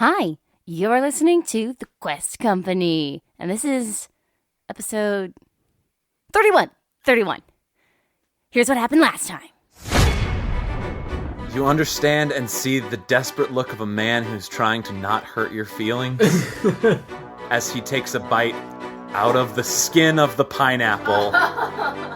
Hi, you're listening to The Quest Company, and this is episode 31. Here's what happened last time. You understand and see the desperate look of a man who's trying to not hurt your feelings as he takes a bite out of the skin of the pineapple.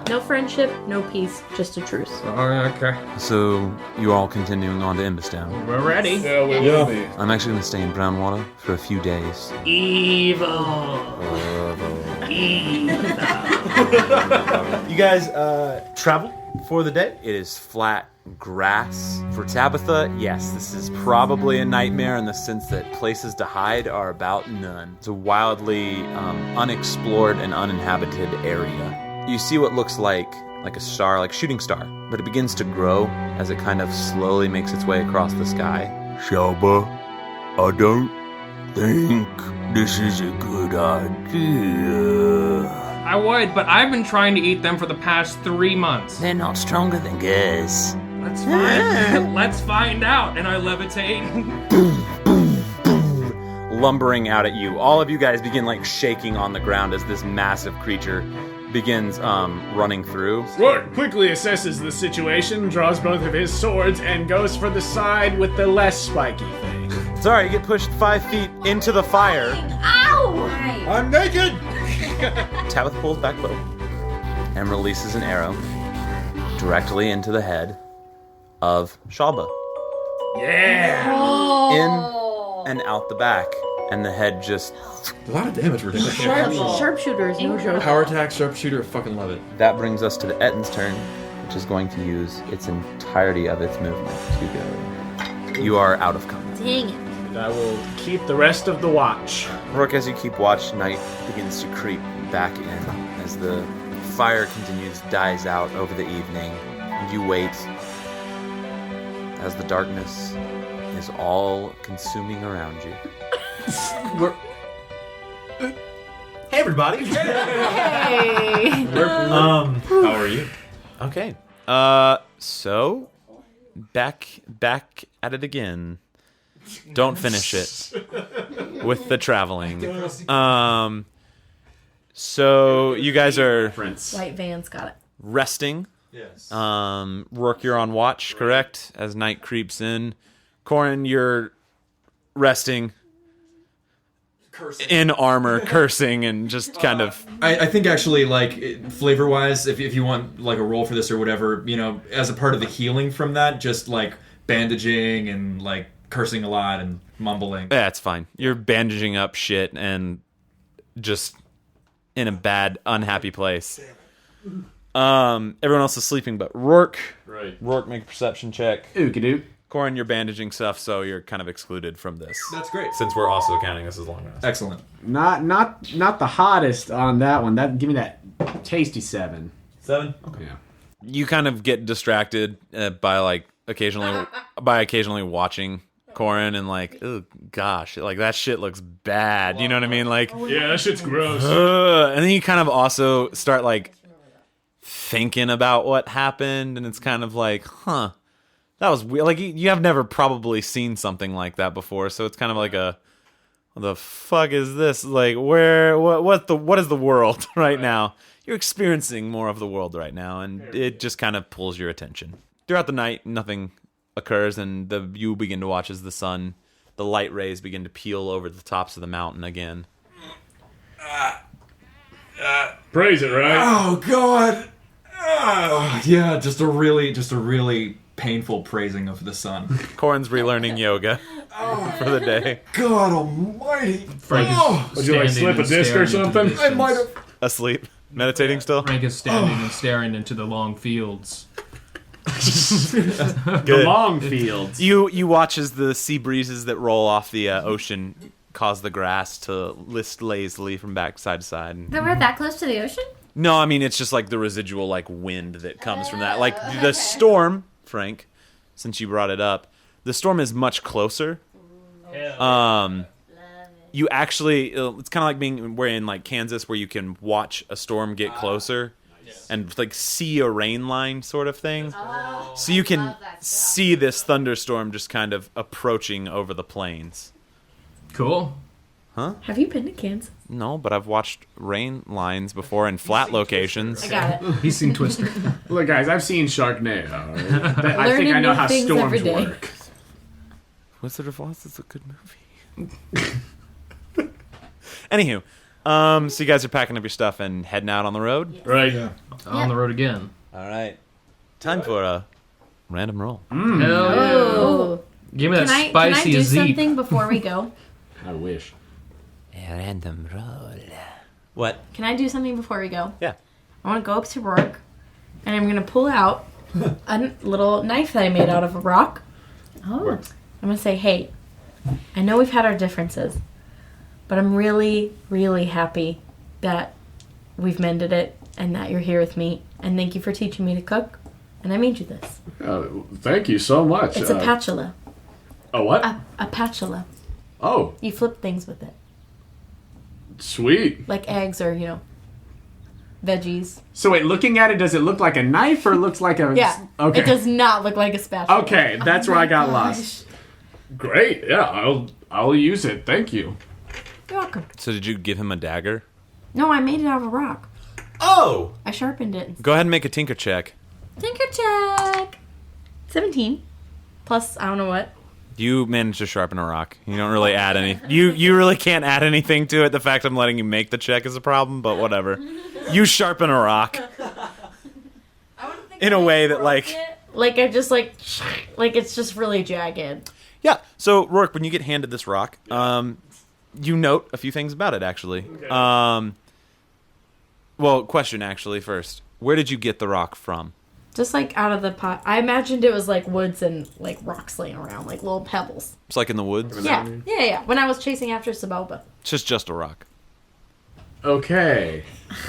No friendship, no peace, just a truce. Oh, okay. So, you all continuing on to Emberstone. We're ready. Yeah, we will be. I'm actually going to stay in Brownwater for a few days. Evil. You guys travel for the day? It is flat grass. For Tabitha, yes, this is probably a nightmare in the sense that places to hide are about none. It's a wildly unexplored and uninhabited area. You see what looks like a star, like a shooting star, but it begins to grow as it kind of slowly makes its way across the sky. Shalba, I don't think this is a good idea. I would, but I've been trying to eat them for the past 3 months. They're not stronger than Gurz. Let's find. Let's find out. And I levitate. Lumbering out at you. All of you guys begin shaking on the ground as this massive creature begins running through. Roarke quickly assesses the situation, draws both of his swords, and goes for the side with the less spiky thing. Sorry, you get pushed 5 feet into the fire. Ow! I'm naked! Tabitha pulls back bow and releases an arrow directly into the head of Shalba. Yeah! In and out the back. And the head just... A lot of damage we're doing. Sharpshooter is no joke. Power attack, sharpshooter, I fucking love it. That brings us to the Ettin's turn, which is going to use its entirety of its movement to go. You are out of combat. Dang it. I will keep the rest of the watch. Roarke, as you keep watch, night begins to creep back in as the fire continues, dies out over the evening. You wait as the darkness is all consuming around you. Hey everybody! Hey! How are you? Okay. So back at it again. Don't finish it with the traveling. So you guys are White van's got it. resting. Yes. Roarke, you're on watch, correct? As night creeps in. Corin, you're resting. Cursing. In armor, cursing, and just kind of... I think actually, flavor-wise, if you want, a roll for this or whatever, as a part of the healing from that, just, bandaging and, cursing a lot and mumbling. Yeah, it's fine. You're bandaging up shit and just in a bad, unhappy place. Everyone else is sleeping but Roarke. Right. Roarke, make a perception check. Ookie-dook. Corin, you're bandaging stuff, so you're kind of excluded from this. That's great. Since we're also counting this as long rest. Excellent. Not the hottest on that one. Give me that tasty 7. 7? Okay. Yeah. You kind of get distracted by occasionally watching Corin and oh gosh, that shit looks bad. You know what I mean? Yeah, that shit's gross. And then you kind of also start thinking about what happened, and it's kind of huh. That was weird. You have never probably seen something like that before, so it's kind of what the fuck is this? What is the world right now? You're experiencing more of the world right now, and it just kind of pulls your attention. Throughout the night, nothing occurs, and you begin to watch as the light rays begin to peel over the tops of the mountain again. Praise it, right? Oh, God! Oh, yeah, just a really painful praising of the sun. Corin's relearning yoga for the day. God almighty! Would you slip a disc or something? I might have... Asleep? Meditating still? Frank is standing and staring into the long fields. The long fields. You watch as the sea breezes that roll off the ocean cause the grass to list lazily from side to side. But we're that close to the ocean? No, I mean, it's just the residual wind that comes from that. The storm, Frank, since you brought it up, the storm is much closer. You actually, it's kind of like we're in Kansas, where you can watch a storm get closer and see a rain line sort of thing. So you can see this thunderstorm just kind of approaching over the plains. Cool. Have you been to Kansas? No, but I've watched rain lines before in flat locations. I got it. He's seen Twister. Look, guys, I've seen Sharknado. I think Learning I know new how things storms every day. work. Wizard of Oz is a good movie. Anywho, so you guys are packing up your stuff and heading out on the road? Right. Yeah. On the road again. All right. Time for a random roll. Hell yeah. Oh. Give me that Can I spicy do Zeep. something before we go? I wish. A random roll. What? Can I do something before we go? Yeah. I want to go up to Roarke, and I'm going to pull out a little knife that I made out of a rock. Oh. I'm going to say, hey, I know we've had our differences, but I'm really, really happy that we've mended it and that you're here with me. And thank you for teaching me to cook. And I made you this. Thank you so much. It's a patula. A what? A patula. Oh, You flip things with it. sweet. Like eggs or, veggies. So wait, looking at it, does it look like a knife or looks like a... Yeah. Okay. It does not look like a spatula. Okay, that's where I got lost. Great. Yeah, I'll use it. Thank you. You're welcome. So did you give him a dagger? No, I made it out of a rock. Oh! I sharpened it. Go ahead and make a tinker check. Tinker check. 17. Plus, I don't know what. You managed to sharpen a rock. You don't really add any. You really can't add anything to it. The fact I'm letting you make the check is a problem, but whatever. You sharpen a rock in a way that Like, I just, it's just really jagged. Yeah. So Roarke, when you get handed this rock, you note a few things about it actually. Okay. Well, question actually first. Where did you get the rock from? Just, out of the pot. I imagined it was, woods and, rocks laying around, little pebbles. It's like in the woods. Yeah. When I was chasing after Shalba. It's just a rock. Okay.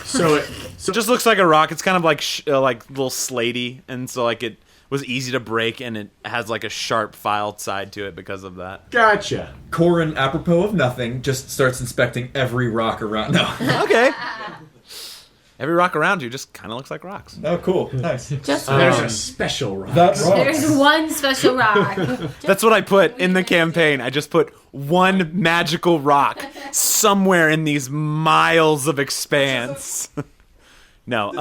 So It just looks like a rock. It's kind of like little slatey, and so it was easy to break, and it has a sharp filed side to it because of that. Gotcha. Corin, apropos of nothing, just starts inspecting every rock around. No. Okay. Every rock around you just kind of looks like rocks. Oh, cool. Nice. Just There's a special rock. That rock. There's one special rock. That's what I put in the campaign. I just put one magical rock somewhere in these miles of expanse. No.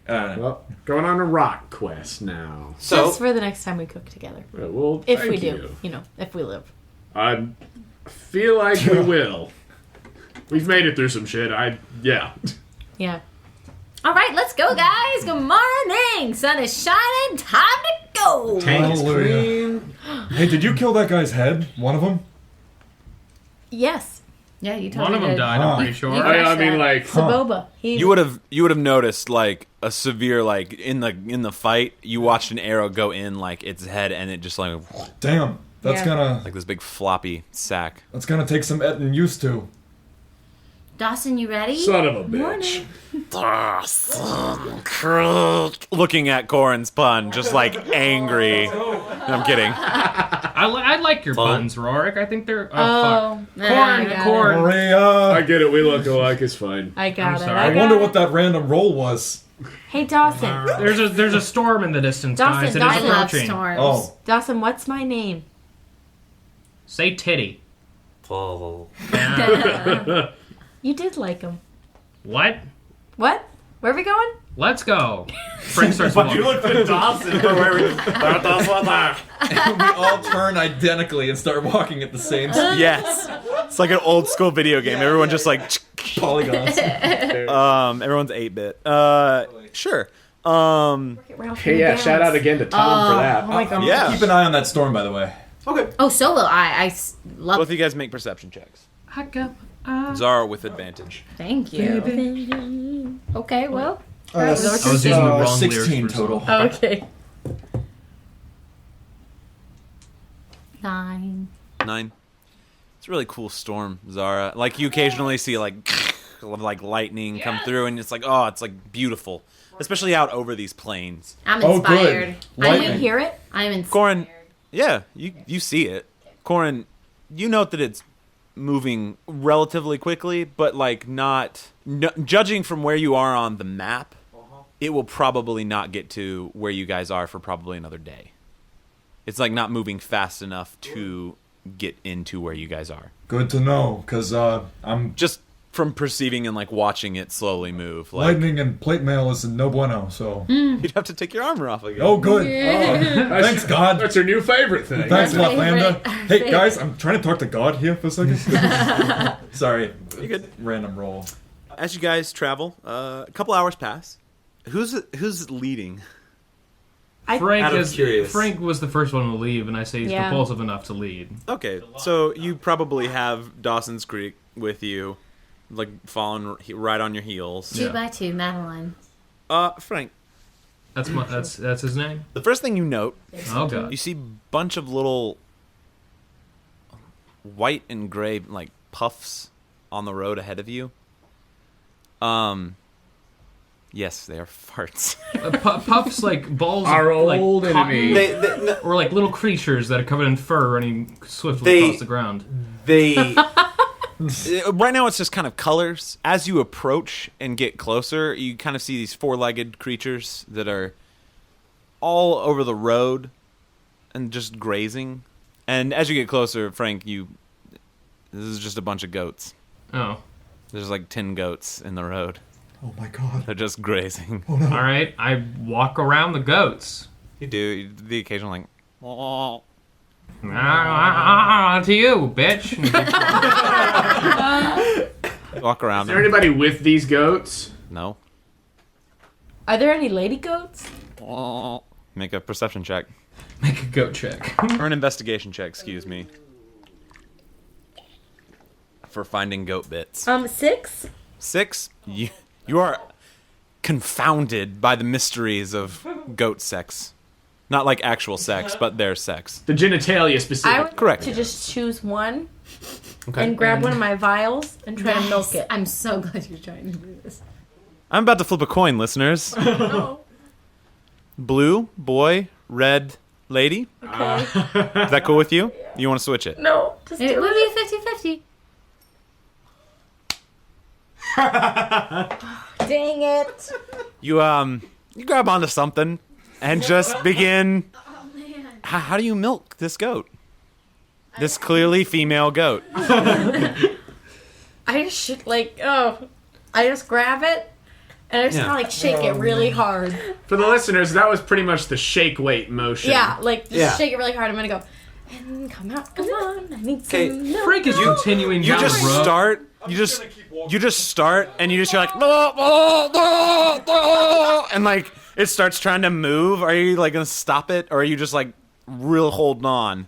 Well, going on a rock quest now. just for the next time we cook together. Well, If we thank do. you. If we live. I feel like we will. We've made it through some shit. Yeah. Yeah. All right, let's go, guys. Good morning. Sun is shining. Time to go. Tank is Hallelujah. clean. Hey, did you kill that guy's head? One of them? Yes. Yeah, you told One me of them to- died, I'm pretty sure. You- I mean, Saboba. He You would have noticed a severe in the fight. You watched an arrow go in its head, and it just Damn. That's Yeah. gonna this big floppy sack. take some getting used to. Dawson, you ready? son of a bitch. Looking at Corin's pun, just angry. I'm kidding. I like your puns, Roarke. I think they're... Oh. fuck. Yeah, I got it. Corin. Maria! I get it. We look alike. It's fine. I got it. sorry. I got wonder it. what that random roll was. Hey, Dawson. There's a storm in the distance, Dawson, guys. It Dawson. is I love approaching. storms. Oh. Dawson, what's my name? Say titty. You did like him. What? What? Where are we going? Let's go. Frank starts walking. looked at Dawson for where we... We all turn identically and start walking at the same speed. Yes, it's like an old school video game. Everyone just Polygons. everyone's 8-bit. Sure. Hey, yeah, shout out again to Tom for that. Oh my god. Yeah. Keep an eye on that storm, by the way. Oh, so will I. Love. Both of you guys make perception checks. I go. Zara with advantage. Thank you. Okay, well. I was using the wrong 16 lyrics for total. Okay. 9. 9. It's a really cool storm, Zara. You occasionally see lightning come through, and it's it's beautiful, especially out over these plains. I'm Oh, inspired. good. Can Lightning. you hear it? I'm inspired. Corin, yeah, you see it. Corin, you note that it's moving relatively quickly, but judging from where you are on the map, it will probably not get to where you guys are for probably another day. It's not moving fast enough to get into where you guys are. Good to know, because I'm Just from perceiving and like watching it slowly move. Like, lightning and plate mail is no bueno, so... you'd have to take your armor off again. Oh, good. Oh, thanks, God. That's your new favorite thing. Thanks, Laplanda. Hey, guys, I'm trying to talk to God here for a second. Sorry. You good? Random roll. As you guys travel, a couple hours pass. Who's leading? Frank Out of curious. Frank was the first one to leave, and I say he's Yeah. propulsive enough to lead. Okay, so you probably have Dawson's Creek with you, like following right on your heels. 2 by 2, Madeline. Frank, That's his name. the first thing you note, Oh god. you see a bunch of little white and gray like puffs on the road ahead of you. Yes, they are farts. Puffs like balls Our of, like, old cotton, enemy. or like little creatures that are covered in fur running swiftly across the ground. They right now it's just kind of colors. As you approach and get closer, you kind of see these four-legged creatures that are all over the road and just grazing. And as you get closer, Frank, this is just a bunch of goats. Oh. There's like 10 goats in the road. Oh, my God. They're just grazing. Oh, no. All right, I walk around the goats. You do the occasional like, "Oh." To you, bitch. Walk around Is there them. anybody with these goats? No. Are there any lady goats? Make a perception check. Make a goat check. Or an investigation check, excuse me. For finding goat bits. 6? 6, you are confounded by the mysteries of goat sex. Not like actual sex, but their sex. The genitalia I specific. would Correct. like to just choose one Okay. and grab one of my vials and try to milk it. I'm so glad you're trying to do this. I'm about to flip a coin, listeners. Blue, boy, red, lady. Okay. Is that cool with you? You want to switch it? No, just It do would it. be 50-50. Dang it. You grab onto something and just begin. How do you milk this goat? This clearly female goat. I just should I just grab it and I just Yeah. kind of like shake it really hard. For the listeners, that was pretty much the shake weight motion. Yeah, like just Yeah. shake it really hard. I'm gonna go. And come on, I need Okay, some milk. Frank is continuing You down just the road. start. You just start, and you just hear like, and like it starts trying to move. Are you like gonna stop it, or are you just like real holding on?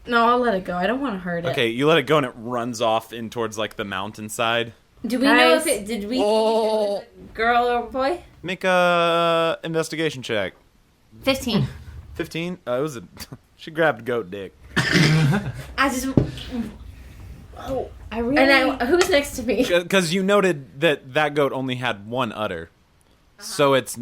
No, I'll let it go. I don't want to hurt it. Okay, you let it go, and it runs off in towards like the mountainside. Do we know Guys. if did we think it was a girl or boy? Make a investigation check. 15. 15. It was a. She grabbed goat dick. I just. Oh, I really. And who's next to me? Because you noted that goat only had one udder, so it's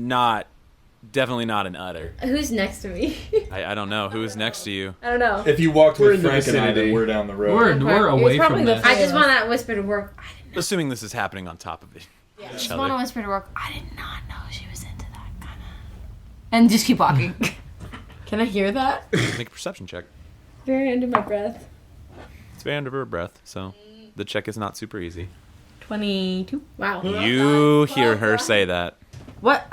definitely not an udder. Who's next to me? I don't know who's next to you. I don't know. If you walked We're with in the Frank and I, vicinity. then we're down the road. We're It's away probably from the this. I just want to whisper to work. Assuming this is happening on top of it. I just want to whisper to work. I did not know she was into that kind of. And just keep walking. Can I hear that? Make a perception check. Very under my breath. It's very under her breath, so the check is not super easy. 22. Wow. You hear her say that. What?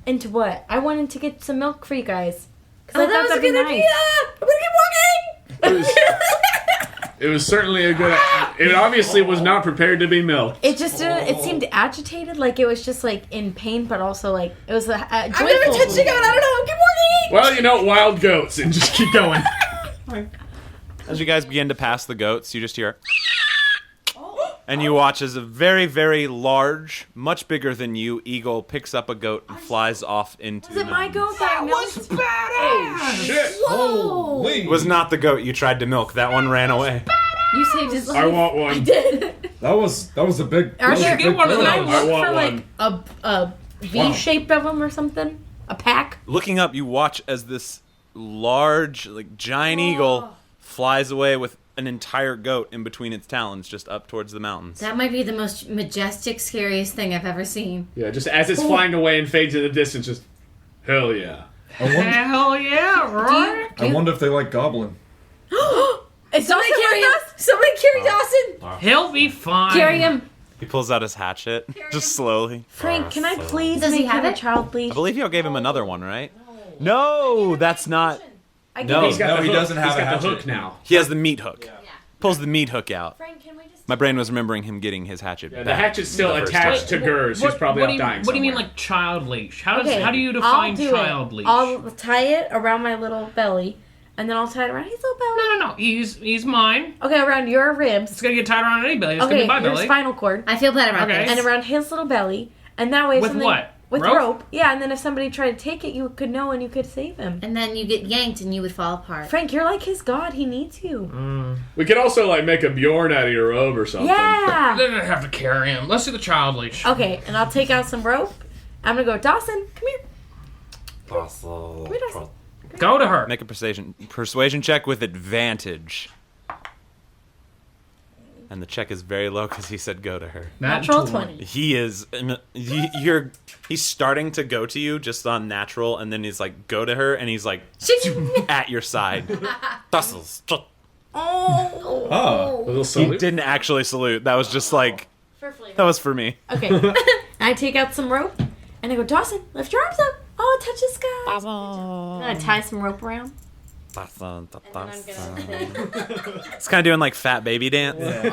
Into what? I wanted to get some milk for you guys. Oh, that was a good idea. I'm gonna keep walking. It was certainly a good. It obviously was not prepared to be milked. It just it seemed agitated, like it was just like in pain, but also like it was joyful. I'm never touching it. I don't know. Keep walking. Well, you know, wild goats, and just keep going. As you guys begin to pass the goats, you just hear. And you watch as a very, very large, much bigger than you, eagle picks up a goat and flies off into Is the it my mountains. goat that milked? Shit! Holy! It was not the goat you tried to milk. That one ran away. You saved his life. I want one. That was a big. Are that was there a big one of goat. those. I look want for one. like a V shape of them or something? A pack? Looking up, you watch as this large, like giant eagle flies away with an entire goat in between its talons, just up towards the mountains. That might be the most majestic, scariest thing I've ever seen. Yeah, just as it's flying away and fades in the distance, just hell yeah. I wonder, Hell yeah, right? I wonder if they like goblin. Somebody carry him. Somebody carry Dawson. He'll be fine. Carry him. He pulls out his hatchet, just slowly. Frank, can I please Does he make have him a it? child leash? I believe y'all gave him another one, right? No, that's not. I No. give He's got No, the he hook. doesn't have He's a got the hatchet. hook now. He has the meat hook. Pulls the meat hook out. Frank, can we just... My brain was remembering him getting his hatchet Yeah, back. the hatchet's still the first attached time. to Gurz, who's probably what off do you, dying What do you mean, somewhere. like child leash? How do you I'll define do child it. leash? I'll tie it around my little belly, and then I'll tie it around his little belly. No. He's mine. Okay, around your ribs. It's gonna get tied around any belly. It's Okay, gonna be my your belly. spinal cord. I feel better about Okay. this. And around his little belly. And that way With something... what? With Rope? rope? Yeah, and then if somebody tried to take it, you could know and you could save him. And then you get yanked and you would fall apart. Frank, you're like his god. He needs you. We could also like make a Bjorn out of your robe or something. Yeah! Then I have to carry him. Let's do the child leash. Okay, and I'll take out some rope. I'm gonna go, Dawson, come here. Go to her. Make a persuasion check with advantage. And the check is very low because he said go to her. Natural 20. He is. He's starting to go to you just on natural, and then he's like go to her, and he's like at your side. Tussles. Oh. A little He salute. didn't actually salute. That was just like that was for me. Okay. I take out some rope, and I go, Dawson, lift your arms up. Oh, touch the sky. And I tie some rope around. It's kind of doing like fat baby dance. Like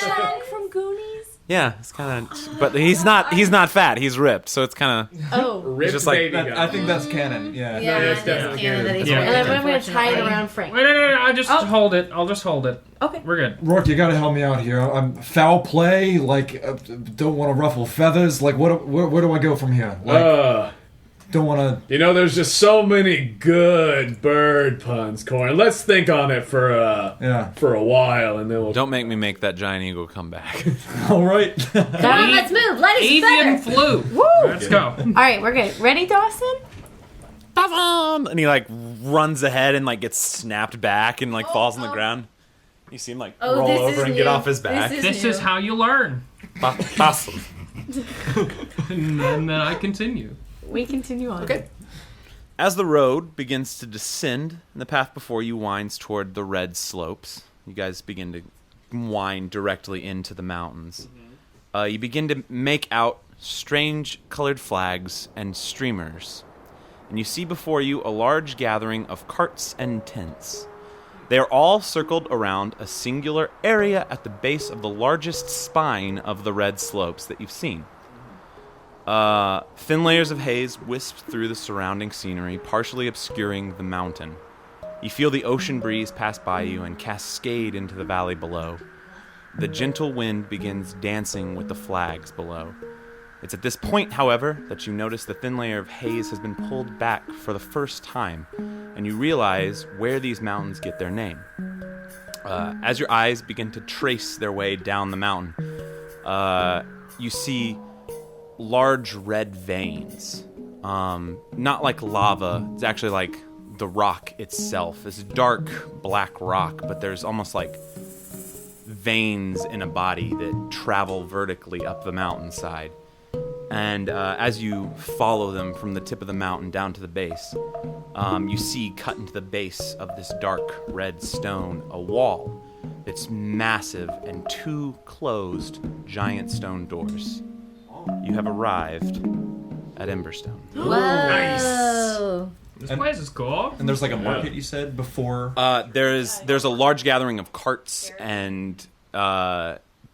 Chunk from Goonies. Yeah, it's kind of. But he's not fat. He's ripped, so it's kind of. Oh. Ripped just like baby That, guy. I think that's canon. Yeah. Yeah, it's I definitely think that he's Yeah. And ripped, then I'm going to tie it unfortunately. around Frank. Wait, no. I just Oh. hold it. I'll just hold it. Okay. We're good. Rourke, you gotta help me out here. I'm foul play. Like, don't want to ruffle feathers. Like, where do I go from here? Like, don't want to. You know, there's just so many good bird puns, Corin. Let's think on it for a while, and then we'll. Don't make me make that giant eagle come back. All right. Come on, let's move. Let us Avian feather. flu. Woo! Let's go. All right, we're good. Ready, Dawson? And he like runs ahead and like gets snapped back and like falls on the ground. You see him like Oh, roll this over is and get new. off his back. This is how you learn. Awesome. And then I continue. We continue on. Okay. As the road begins to descend and the path before you winds toward the red slopes, you guys begin to wind directly into the mountains. You begin to make out strange colored flags and streamers. And you see before you a large gathering of carts and tents. They are all circled around a singular area at the base of the largest spine of the red slopes that you've seen. Thin layers of haze wisp through the surrounding scenery, partially obscuring the mountain. You feel the ocean breeze pass by you and cascade into the valley below. The gentle wind begins dancing with the flags below. It's at this point, however, that you notice the thin layer of haze has been pulled back for the first time, and you realize where these mountains get their name. As your eyes begin to trace their way down the mountain, you see large red veins. Not like lava, it's actually like the rock itself. It's dark black rock, but there's almost like veins in a body that travel vertically up the mountainside. And as you follow them from the tip of the mountain down to the base, you see cut into the base of this dark red stone a wall that's massive and two closed giant stone doors. You have arrived at Emberstone. Whoa. This place is cool. And there's like a market you said before. There's a large gathering of carts and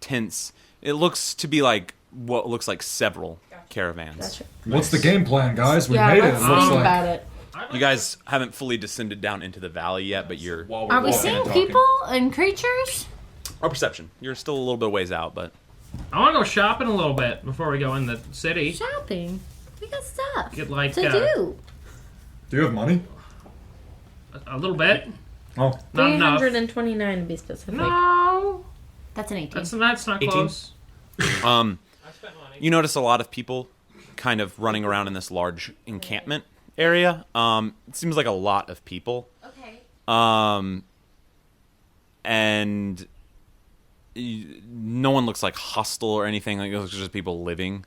tents. It looks to be like what looks like several caravans. Gotcha. What's the game plan, guys? We Yeah, made it. let's It looks think like. about it. You guys haven't fully descended down into the valley yet, but you're... While we're Are we walking seeing and talking. people and creatures? Or perception. You're still a little bit ways out, but... I want to go shopping a little bit before we go in the city. Shopping. We got stuff Get like to do. Do you have money? a little bit. Oh. Not enough. 329 to be specific. No, That's an 18. that's not 18? close. You notice a lot of people kind of running around in this large encampment area. It seems like a lot of people. Okay. And no one looks like hostile or anything. Like, it looks just people living.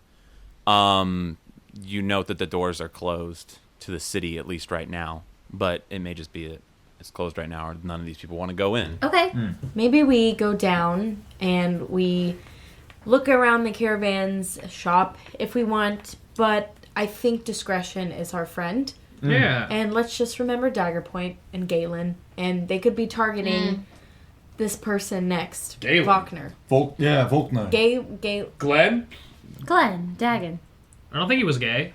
You note that the doors are closed to the city, at least right now. But it may just be is closed right now, or none of these people want to go in. Okay. Maybe we go down and we look around the caravan's shop if we want, but I think discretion is our friend. Yeah. And let's just remember Dagger Point and Galen, and they could be targeting this person next. Galen. Faulkner. Volkner. Glenn? Glenn, Dagon. I don't think he was gay.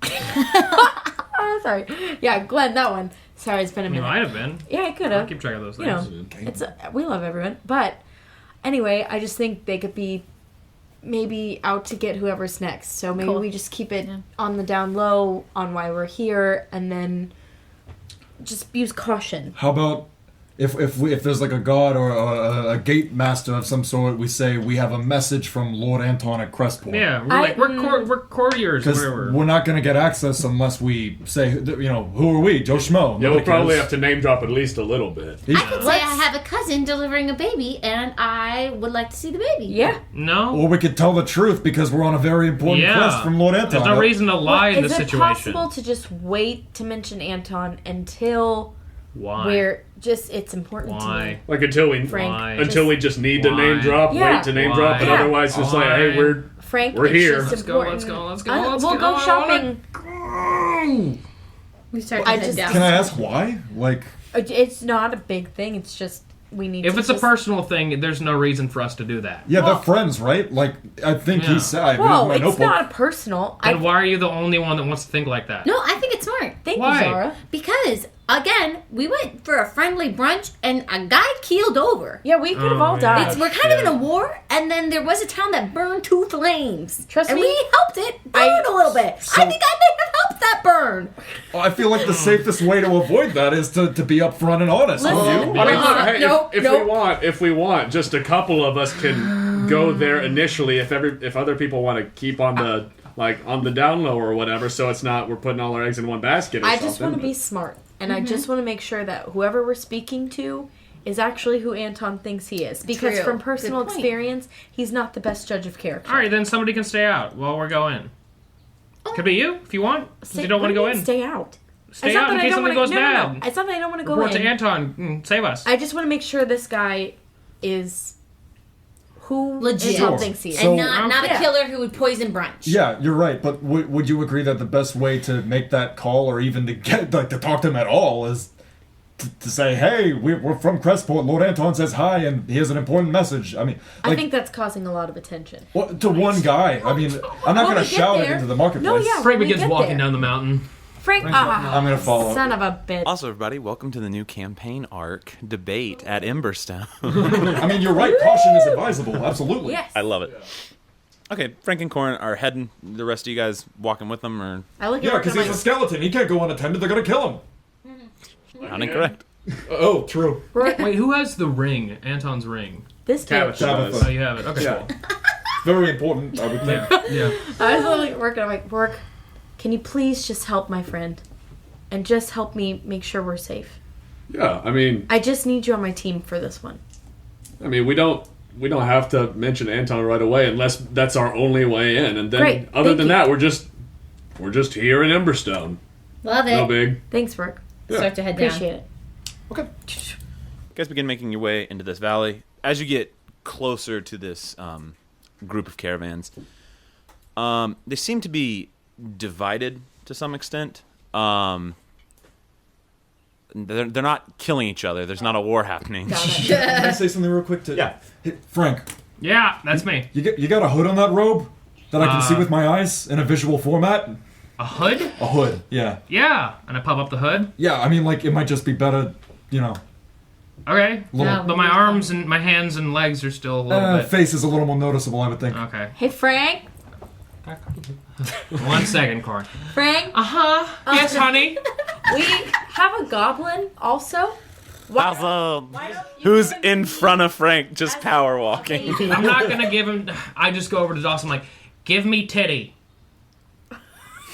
Oh, sorry. Yeah, Glenn, that one. Sorry, it's been a He minute. might have been. Yeah, I could I'll have. keep track of those You things. know, we love everyone. But anyway, I just think they could be maybe out to get whoever's next. So maybe we just keep it on the down low on why we're here, and then just use caution. How about if there's like a guard or a gate master of some sort, we say we have a message from Lord Anton at Crestport. Yeah, we're courtiers, Because whatever. we're not going to get access unless we say, who are we? Joe Schmo. Yeah, Nobody we'll probably cares. have to name drop at least a little bit. I could say I have a cousin delivering a baby, and I would like to see the baby. Yeah. No? Or we could tell the truth because we're on a very important quest from Lord Anton. There's no reason to lie in this Is it situation. possible to just wait to mention Anton until Why? it's important to me. Like until we Frank, we just need to name drop, Yeah. wait to name drop, but Yeah. otherwise just like, hey, we're Frank, we're it's here. just Let's go, important. let's go. We'll go shopping. We start to I head just- down. Can I ask why? Like, It's not a big thing. It's just we need. If to it's a just- personal thing, there's no reason for us to do that. yeah, they're friends, right? Like, I think Yeah. he said. Whoa, my it's notebook. not personal. Then why are you the only one that wants to think like that? No, I think it's smart. Thank Why? you, Zara. Because, again, we went for a friendly brunch and a guy keeled over. Yeah, we could have all yeah. died. We're kind of in a war, and then there was a town that burned to flames. Trust and me, we helped it burn a little bit. I think I may have helped that burn. I feel like the safest way to avoid that is to be upfront and honest. Listen, Don't you? I mean, look, hey, Nope, if we want, just a couple of us can go there initially. If other people want to keep on the on the down low or whatever, so it's not we're putting all our eggs in one basket. Or I something, just want to but- be smart, and I just want to make sure that whoever we're speaking to is actually who Anton thinks he is. Because True. from personal Good point. experience, he's not the best judge of character. All right, then somebody can stay out while we're going. Could be you if you want. If you don't want to go in. Stay out. Stay It's not out in that I case don't something wanna- goes no, bad. No. It's not that I don't want to go Report in. to Anton. Save us. I just want to make sure this guy is who Legit. Anton Sure. thinks he is. So- And not Yeah. a killer who would poison brunch. Yeah, you're right. But would you agree that the best way to make that call, or even to get to talk to him at all, is to say, "Hey, we're from Crestport. Lord Anton says hi, and he has an important message." I mean, I think that's causing a lot of attention. to one guy. I mean, I'm not When going to we get shout it there- into the marketplace. No, yeah. Frank when we begins get walking there. down the mountain. Frank, I'm going to follow. son of a bitch. Also, everybody, welcome to the new campaign arc debate at Emberstone. I mean, you're right. Caution is advisable. Absolutely. Yes. I love it. Okay, Frank and Corin are heading. The rest of you guys walking with them, or I look at Yeah, Rick because and he's I'm a skeleton. He can't go unattended. They're going to kill him. not incorrect? Oh, true. like, Wait, who has the ring? Anton's ring. this bitch. Tabitha. Oh, you have it. Okay, Yeah. Very important, I would think. Yeah. I was literally working. I'm like, Roarke, can you please just help my friend? And just help me make sure we're safe. Yeah, I mean, I just need you on my team for this one. we don't have to mention Anton right away unless that's our only way in, and then Great, other thank than you. that, we're just here in Emberstone. Love it. No big. Thanks, Roarke. Start to head down. Appreciate it. You guys begin making your way into this valley. As you get closer to this group of caravans, they seem to be divided to some extent. They're not killing each other. There's not a war happening. Can I say something real quick? Yeah. Hey, Frank, Yeah, that's me. you got a hood on that robe that I can see with my eyes in a visual format? A hood? A hood, yeah. Yeah. And I pop up the hood. Yeah, I mean, like, it might just be better, Okay. little... But my arms and my hands and legs are still a little bit. face is a little more noticeable, I would think. Okay. Hey, Frank. 1 second, Corin. Frank, Yes, honey. we have a goblin also. Also, who's in front of Frank just power walking? I'm not gonna give him. I just go over to Dawson like, give me titty.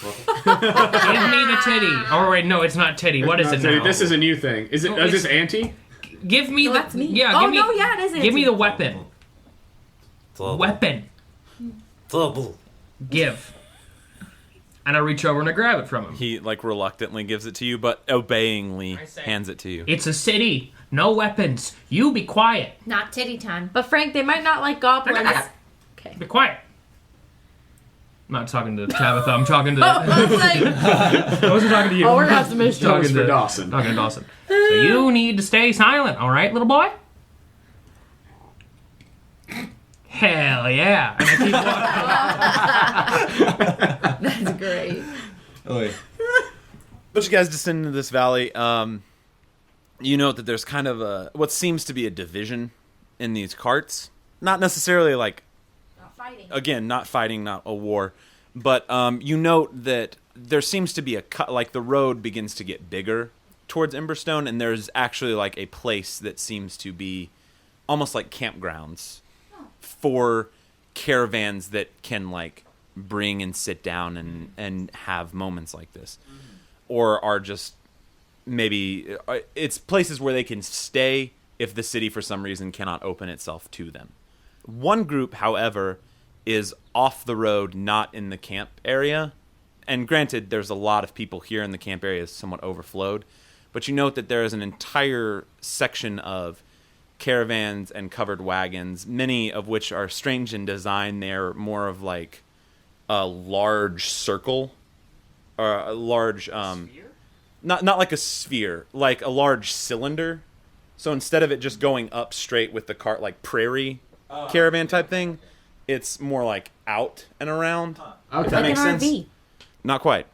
Give me the titty. Oh wait, no, it's not titty. What is it now? This is a new thing. Is it? No, Is this it's- Auntie? Give me No, the. that's me. Yeah. Oh, Give me. no, yeah, it is Give me Auntie. the weapon. Double. Weapon. Double. Give. And I reach over and I grab it from him. He like reluctantly gives it to you, but obeyingly hands it to you. It's a city. No weapons. You be quiet. Not titty time. But Frank, they might not like goblins. Okay. Be quiet. I'm not talking to Tabitha. I'm talking to... I was like, I wasn't talking to you. oh, we're gonna have some issues. Talking for Dawson. Talking to Dawson. So you need to stay silent, all right, little boy? Hell yeah. And I keep walking. That's great. Oy. But you guys descend into this valley. You note that there's kind of what seems to be a division in these carts. Not necessarily like, Not fighting. again, not fighting, not a war. But you note that there seems to be a cut, like the road begins to get bigger towards Emberstone, and there's actually like a place that seems to be almost like campgrounds for caravans that can like bring and sit down and have moments like this, or are just maybe it's places where they can stay if the city for some reason cannot open itself to them. One group, however, is off the road, not in the camp area. And granted, there's a lot of people here, and the camp area is somewhat overflowed. But you note that there is an entire section of caravans and covered wagons, many of which are strange in design. They're more of like a large circle, or a large, not like a sphere, like a large cylinder. So instead of it just going up straight with the cart, like prairie caravan type thing, it's more like out and around. If that Like makes an sense. RV. Not quite.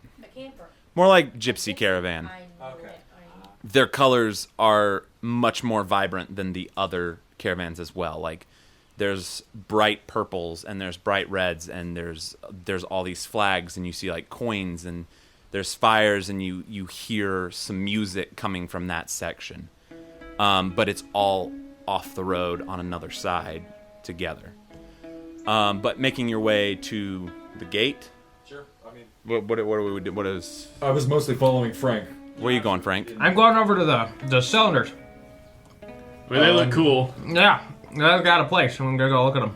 More like gypsy caravan. Their colors are much more vibrant than the other caravans as well. Like there's bright purples and there's bright reds and there's all these flags, and you see like coins, and there's fires, and you hear some music coming from that section. But it's all off the road on another side together. But making your way to the gate. Sure. I mean, What are we? What is? I was mostly following Frank. Where are you going, Frank? I'm going over to the cylinders. I mean, they look cool. Yeah, I've got a place. I'm gonna go look at them.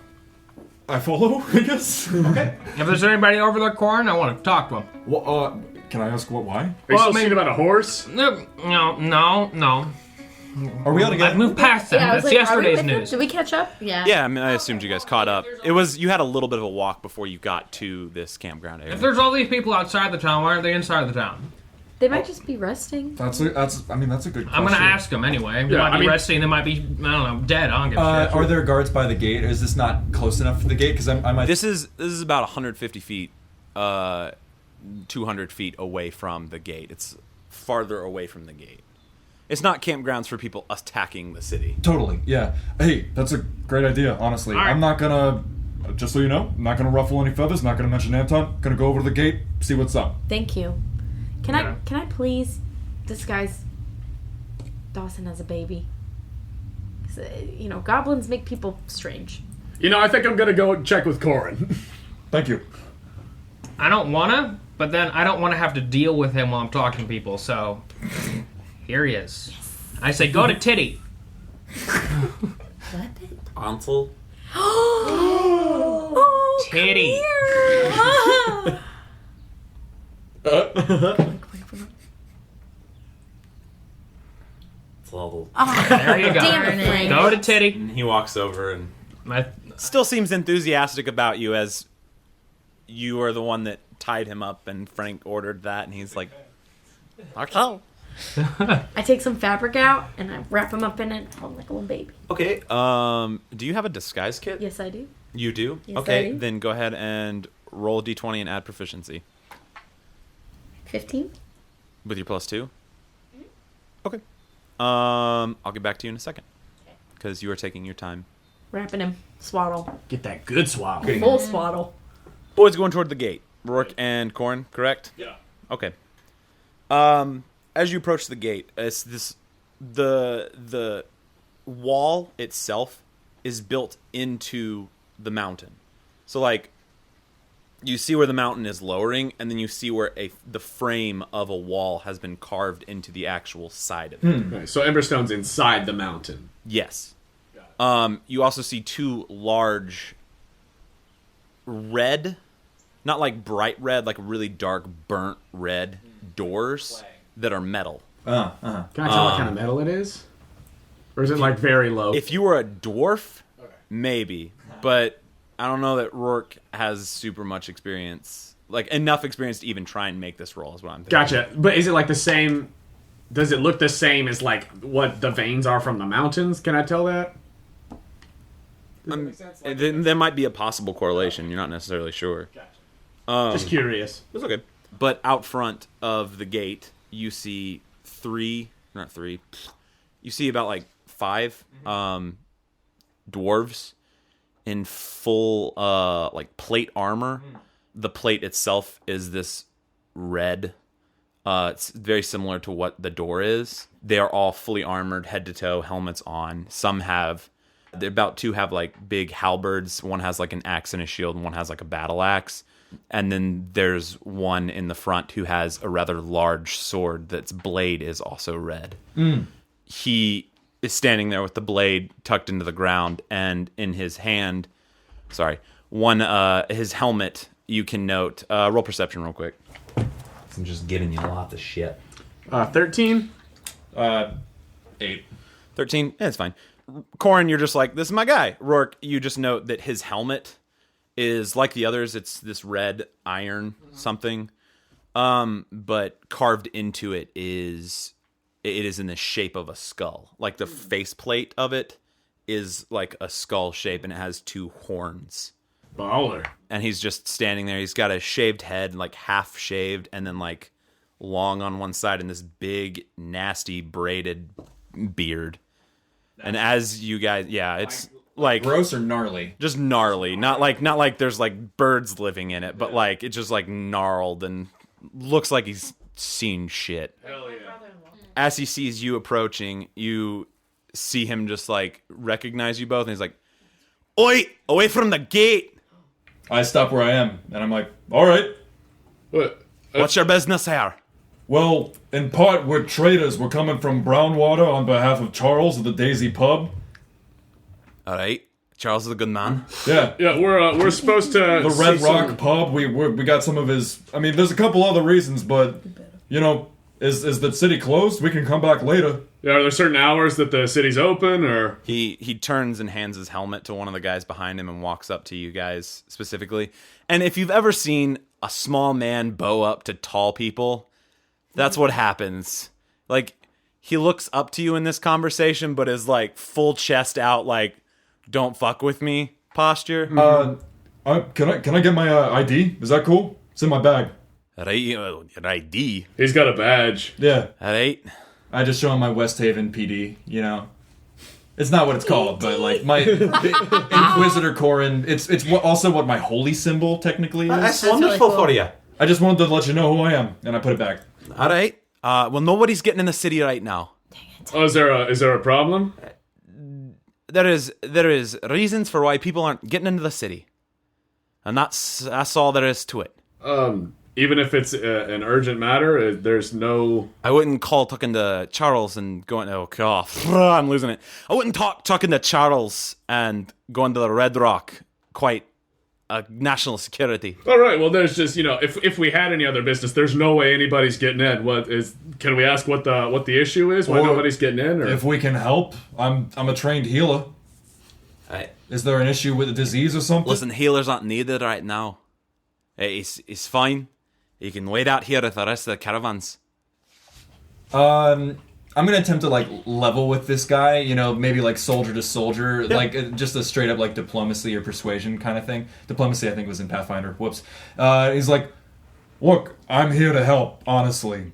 I follow, I guess. Okay. If there's anybody over there, Corin, I want to talk to them. Well, can I ask why? Are you Well, still maybe- thinking about a horse? No. Are we out again? I've moved past them. Yeah, I was That's like, are we yesterday's with them? news. Did we catch up? Yeah. Yeah, I mean, I assumed you guys caught up. You had a little bit of a walk before you got to this campground area. If there's all these people outside the town, why aren't they inside the town? They might just be resting. That's a good question. I'm gonna ask them anyway. They might be resting. They might be, I don't know, dead. I don't give a shit. Are there guards by the gate? Is this not close enough for the gate? Because I might. This is about 150 feet, 200 feet away from the gate. It's farther away from the gate. It's not campgrounds for people attacking the city. Totally, yeah. Hey, that's a great idea, honestly. All right. I'm not gonna, just so you know, I'm not gonna ruffle any feathers, not gonna mention Anton. Gonna go over to the gate, see what's up. Thank you. Can I please disguise Dawson as a baby? 'Cause, goblins make people strange. You know, I think I'm gonna go check with Corin. Thank you. I don't wanna, but then I don't want to have to deal with him while I'm talking to people. So here he is. I say, go to Titty. Ansel? Titty. There you go. Damn it, Frank. Go to Titty. And he walks over and My- still seems enthusiastic about you, as you are the one that tied him up, and Frank ordered that, and he's like, okay. I take some fabric out and I wrap him up in it, hold him like a little baby. Okay. Do you have a disguise kit? Yes, I do. You do? Yes, I okay, do. then go ahead and roll a d20 and add proficiency 15. with your +2. Okay. I'll get back to you in a second because you are taking your time. Wrapping him. Swaddle. Get that good swallow. Full swaddle. Boys going toward the gate. Roarke and Corin, correct? Yeah. Okay. As you approach the gate, it's the wall itself is built into the mountain. So like you see where the mountain is lowering, and then you see where the frame of a wall has been carved into the actual side of it. Okay, so Emberstone's inside the mountain. Yes. You also see two large red, not like bright red, like really dark burnt red doors that are metal. Can I tell what kind of metal it is? Or is it like very low? If you were a dwarf, maybe. But I don't know that Roarke has super much experience. Like, enough experience to even try and make this roll is what I'm thinking. Gotcha. But is it like the same... Does it look the same as like what the veins are from the mountains? Can I tell that? There might be a possible correlation. You're not necessarily sure. Gotcha. Just curious. It's okay. But out front of the gate, you see you see about like 5 dwarves in full like plate armor. The plate itself is this red. It's very similar to what the door is. They are all fully armored, head to toe, helmets on. They're about to have like big halberds. One has like an axe and a shield, and one has like a battle axe. And then there's one in the front who has a rather large sword that's blade is also red. He is standing there with the blade tucked into the ground, and in his hand, his helmet, you can note, roll perception real quick. I'm just giving you lots of shit. 13? 8. 13? Yeah, it's fine. Corin, you're just like, this is my guy. Roarke, you just note that his helmet is like the others. It's this red iron something. But carved into it is in the shape of a skull. Like the faceplate of it is like a skull shape, and it has 2 horns. Baller. And he's just standing there. He's got a shaved head, like half shaved, and then like long on one side, and this big, nasty, braided beard. And as you guys, it's like Gross or gnarly? just gnarly. Not like there's like birds living in it, but like it's just like gnarled and looks like he's seen shit. Hell yeah. As he sees you approaching, you see him just like recognize you both, and he's like, "Oi, away from the gate! I stop where I am, and I'm like, all right. What? What's your business here?" Well, in part, we're traders. We're coming from Brownwater on behalf of Charles of the Daisy Pub. All right, Charles is a good man. Yeah. Yeah, we're supposed to... The Red Rock Pub, we got some of his... I mean, there's a couple other reasons, but, you know, is the city closed? We can come back later. Yeah, are there certain hours that the city's open, or... He turns and hands his helmet to one of the guys behind him and walks up to you guys specifically. And if you've ever seen a small man bow up to tall people, that's what happens. Like, he looks up to you in this conversation, but is like full chest out, like, don't fuck with me posture. Can I get my ID? Is that cool? It's in my bag. Your ID? He's got a badge. Yeah. All right. I just show him my West Haven PD, you know. It's not what it's called, but like my Inquisitor Corin. It's also what my holy symbol technically is. That's wonderful for you. I just wanted to let you know who I am, and I put it back. All right. Well, nobody's getting in the city right now. Oh, is there a problem? There is reasons for why people aren't getting into the city, and that's all there is to it. Even if it's an urgent matter, there's no... I wouldn't call talking to Charles and going, oh, God, I'm losing it. I wouldn't talking to Charles and going to the Red Rock quite a national security. All right, well, there's just, you know, if we had any other business, there's no way anybody's getting in. Can we ask what the issue is? Why nobody's getting in? Or? If we can help, I'm a trained healer. Is there an issue with the disease or something? Listen, healers aren't needed right now. It's fine. You can wait out here with the rest of the caravans. I'm gonna attempt to like level with this guy, you know, maybe like soldier to soldier, like just a straight up like diplomacy or persuasion kind of thing. Diplomacy, I think, was in Pathfinder. Whoops. He's like, look, I'm here to help, honestly.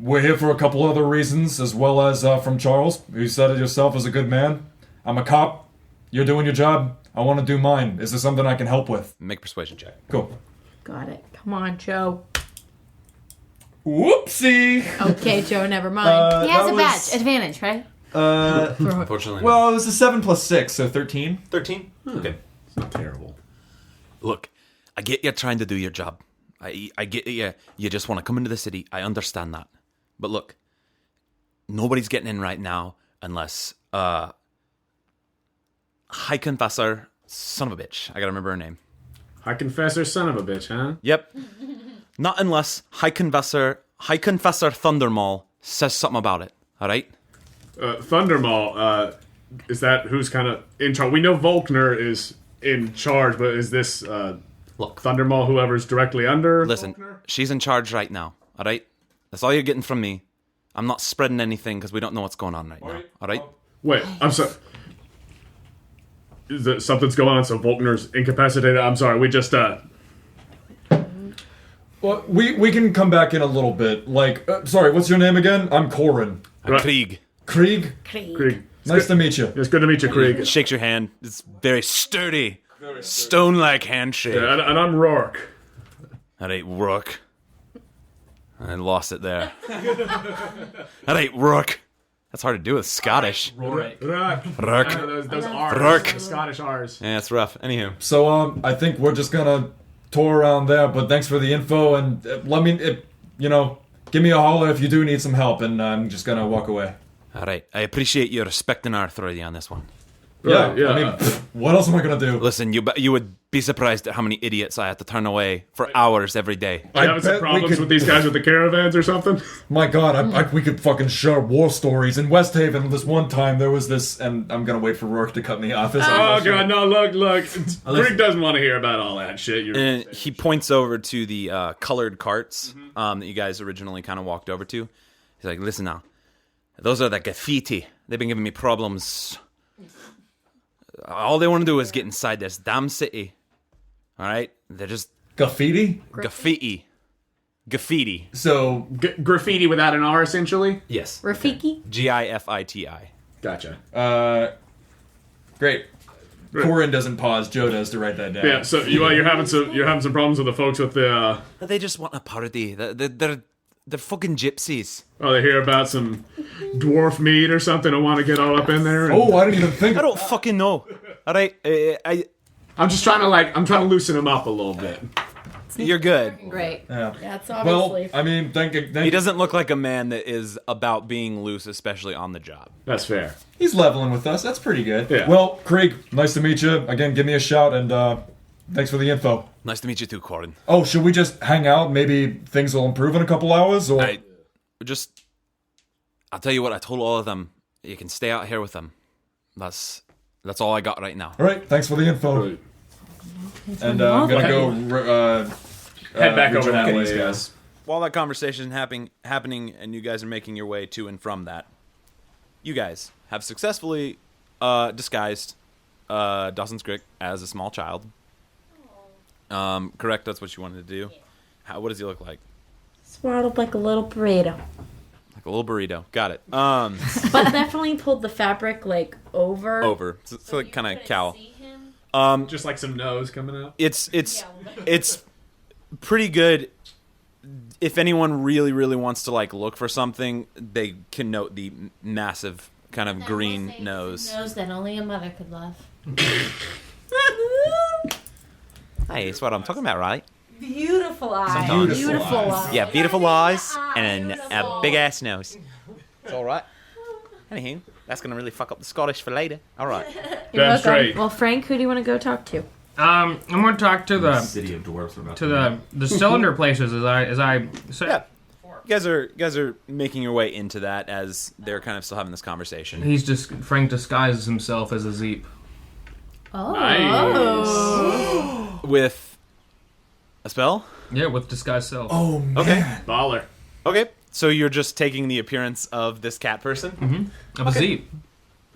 We're here for a couple other reasons, as well as from Charles. You said it yourself as a good man. I'm a cop. You're doing your job. I want to do mine. Is there something I can help with? Make a persuasion check. Cool. Got it. Come on, Joe. Whoopsie! Okay, Joe, never mind. He has a badge. Advantage, right? Unfortunately. Well, it was a 7 plus 6, so 13. 13? Okay. It's not terrible. Look, I get you trying to do your job. I get you. You just want to come into the city. I understand that. But look, nobody's getting in right now unless High Confessor, son of a bitch. I gotta remember her name. High Confessor, son of a bitch, huh? Yep. Not unless High Confessor Thundermaul says something about it. All right. Thundermaul, is that who's kind of in charge? We know Volkner is in charge, but is this Look. Thundermaul whoever's directly under? Listen, Volkner? she's in charge right now. All right. That's all you're getting from me. I'm not spreading anything because we don't know what's going on right now. All right. Wait, I'm sorry. Is there, something's going on, so Volkner's incapacitated? I'm sorry, we just, Well, we can come back in a little bit. Like, sorry, what's your name again? I'm Corin. Krieg Krieg? Krieg. Nice to meet you. It's good to meet you, Krieg. shakes your hand. It's very sturdy, stone-like handshake. Yeah, and I'm Roarke. That ain't Rourke. I lost it there. That ain't Rourke. That's hard to do with Scottish. Roarke. Rourke. Those R's. Roarke. Those Scottish R's. Yeah, it's rough. Anywho. So, I think we're just gonna tour around there, but thanks for the info, and let me, give me a holler if you do need some help, and I'm just gonna walk away. All right. I appreciate you respecting our authority on this one. Right, Yeah, I mean, what else am I gonna do? Listen, you would be surprised at how many idiots I have to turn away for hours every day. Are you having some bet we problems could- with these guys with the caravans or something? My God, we could fucking share war stories. In West Haven, this one time there was this, and I'm gonna wait for Rourke to cut me off. Oh, God, no, look. Krieg doesn't want to hear about all that shit. And he points over to the colored carts that you guys originally kind of walked over to. He's like, listen now. Those are the graffiti. They've been giving me problems. All they want to do is get inside this damn city. All right? They're just Graffiti? graffiti. Graffiti. So, Graffiti without an R, essentially? Yes. Rafiki? Gifiti. Gotcha. great. Corin doesn't pause. Joe does to write that down. Yeah, so you're having some problems with the folks with the, They just want a party. They're fucking gypsies. Oh, they hear about some dwarf meat or something and want to get all up in there. And Oh, I didn't even think. I don't fucking know. All right? I'm just trying to loosen him up a little bit. You're good. Great. Yeah. That's Well, obviously. I mean, thank you. He doesn't look like a man that is about being loose, especially on the job. That's fair. He's leveling with us. That's pretty good. Yeah. Well, Krieg, nice to meet you. Again, give me a shout, and thanks for the info. Nice to meet you too, Corin. Oh, should we just hang out? Maybe things will improve in a couple hours, or I'll tell you what, I told all of them, you can stay out here with them. That's all I got right now. All right, thanks for the info. And I'm gonna go Head back over rejoin that these way. guys. While that conversation is happening and you guys are making your way to and from that, you guys have successfully disguised Dawson's Creek as a small child. Correct, that's what you wanted to do. What does he look like? Swaddled like a little burrito. Like a little burrito. Got it. But definitely pulled the fabric like over. Over. So like kind of cowl. Just like some nose coming out. It's pretty good. If anyone really, really wants to like look for something, they can note the massive kind of green nose. Nose that only a mother could love. Hey, that's what I'm talking about, right? Beautiful eyes. Sometimes. Beautiful eyes. Yeah, beautiful eyes and a big ass nose. It's all right. Anywho, that's gonna really fuck up the Scottish for later. All right. You're Damn welcome. straight. Well, Frank, who do you want to go talk to? I'm going to talk to the City of Dwarfs. We're about to the cylinder places as I say. Yeah. You guys are making your way into that as they're kind of still having this conversation. Frank disguises himself as a Zeep. Oh. Nice. With a spell? Yeah, with disguise self. Oh man. Okay. Baller. Okay. So you're just taking the appearance of this cat person? Of a Zeep.